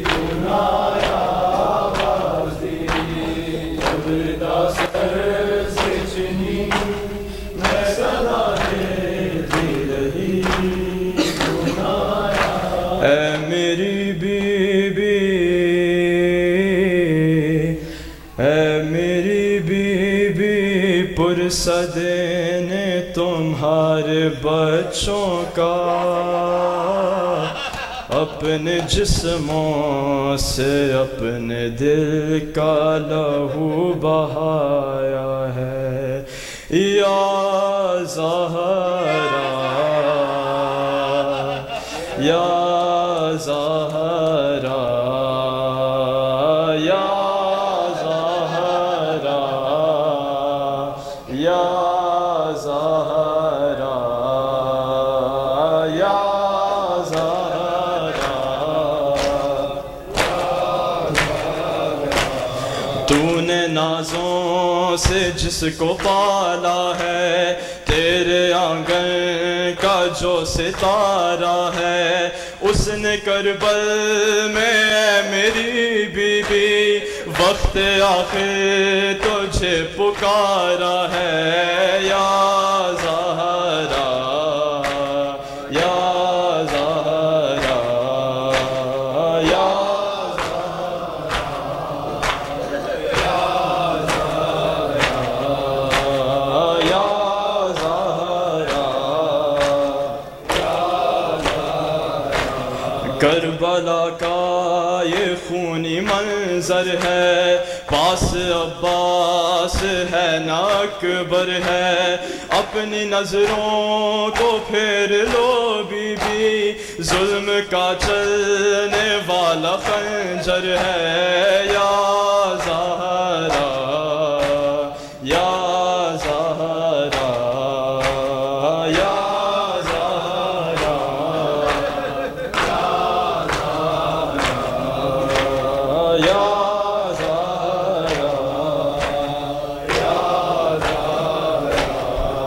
تو نہ آیا غازی، جب ردا سر سے چنی میں صدا دیتی رہی تو نہ آیا۔ اے میری بیوی، اے میری بیوی پرسدین تمہارے بچوں کا، اپنے جسموں سے اپنے دل کا لہو بہایا ہے، یا زہرا یا زہرا یا زہرا یا زہرا یا زہرا، تو نے نازوں سے جس کو پالا ہے، تیرے آنگن کا جو ستارہ ہے، اس نے کربل میں اے میری بیوی وقت آخر تجھے پکارا ہے، یا زہرا یا زہرا یا کربلا کا یہ خونی منظر ہے، پاس عباس ہے نہ اکبر ہے، اپنی نظروں کو پھیر لو بی بی، ظلم کا چلنے والا خنجر ہے، یا زہرا یا زہرا یا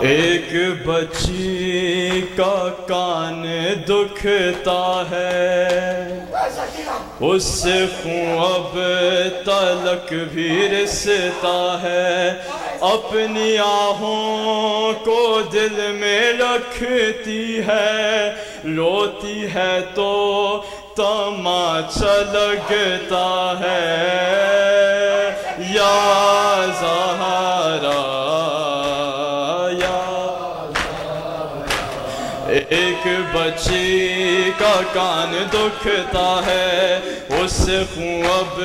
ایک بچی کا کان دکھتا ہے، اس سے خون اب تلک بھی رستا ہے، اپنی آہوں کو دل میں رکھتی ہے، روتی ہے تو تماچا لگتا ہے، یا زہرا ایک بچی کا کان دکھتا ہے، اس سے خون اب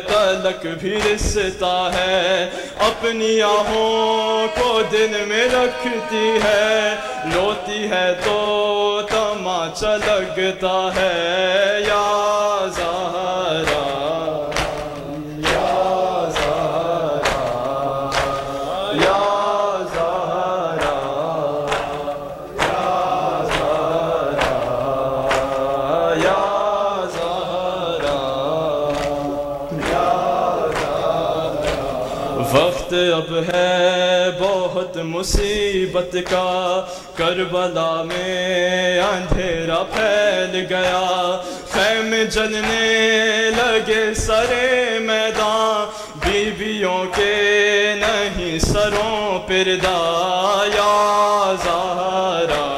تلک بھی رستا ہے، اپنی آہوں کو دل میں رکھتی ہے، روتی ہے تو تماچا لگتا ہے، یا زہرا یا زہرا یا وقت اب ہے بہت مصیبت کا، کربلا میں اندھیرا پھیل گیا، خیمے جلنے لگے سرے میدان، بیویوں کے نہیں سروں پردہ، یا زہرا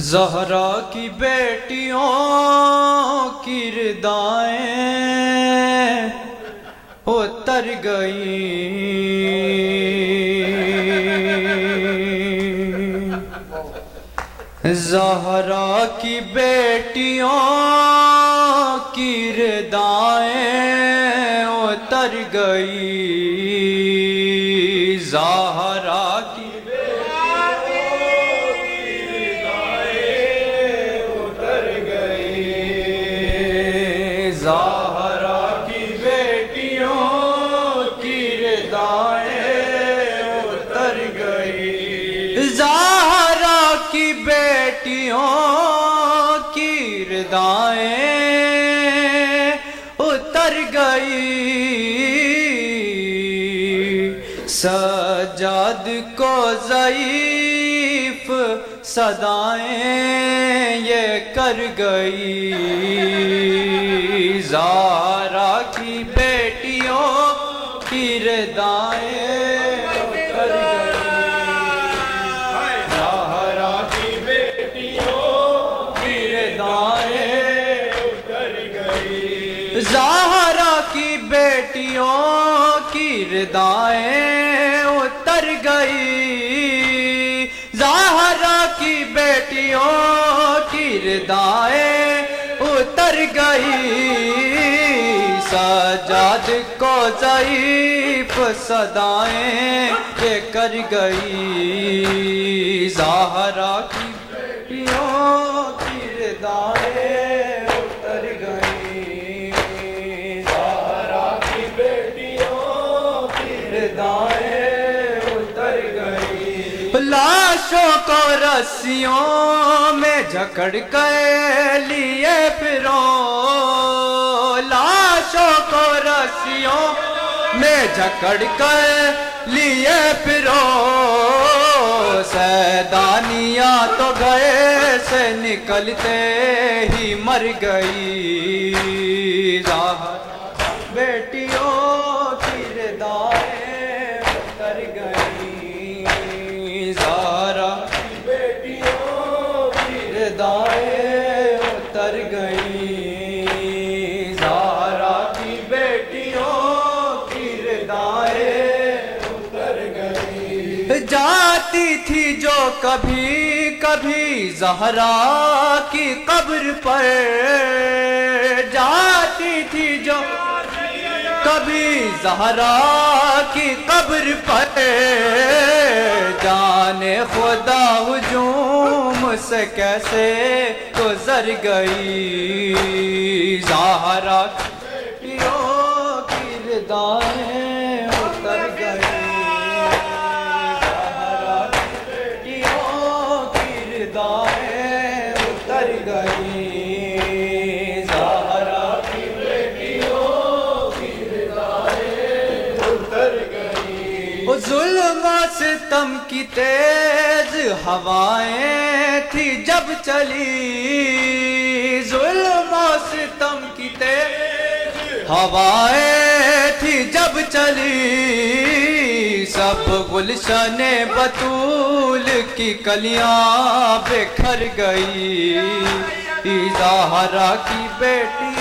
زہرا کی بیٹیوں کی ردائیں اتر گئیں، زہرا کی بیٹیوں کی ردائیں اتر گئی، زہرا کی زہرا کی بیٹیوں کی ردائیں اتر گئی، زہرا کی بیٹیوں کی ردائیں اتر گئی، سجاد کو ضعیف صدائیں یہ کر گئی، زہرا کی بیٹیوں کی ردائیں اتر گئی، زہرا کی بیٹیوں کی ردائیں اتر گئی، زہرا کی بیٹیوں کی ردائیں اتر گئی، زہرا کی بیٹیوں کی ردائیں اتر گئی، سجاد کو ضعیف صدائیں یہ کر گئی، زہرا کی بیٹیوں کی ردائیں اتر گئی، زہرا کی بیٹیوں کی ردائیں اتر گئی، لاشوں کو رسیوں میں جکڑ کے لیے پھرو، لاشوں کو رسیوں میں جکڑ کے لیے پھرو، سیدانیاں تو گئے سے نکلتے ہی مر گئی، زہرا بیٹیوں کی ردائیں اتر گئی، زہرا کی بیٹیوں کی ردائیں اتر گئی، زہرا کی بیٹیوں کی ردائیں اتر گئی، جاتی تھی جو کبھی کبھی زہرا کی قبر پر، جاتی تھی جو کبھی زہرا کی قبر پر، جانے خدا ہجوم سے کیسے گزر گئی، زہرا کی بیٹیوں کی ردائیں اتر گئی، زہرا کی بیٹیوں کی ردائیں اتر گئی، زہرا کی بیٹیوں کی ردائیں اتر گئی، ظلم و ستم کی تیز ہوائیں تھی جب چلی، ظلم و ستم کی تیز ہوائیں تھی جب چلی، سب گلشن بطول کی کلیاں بکھر گئی، زہرا کی بیٹی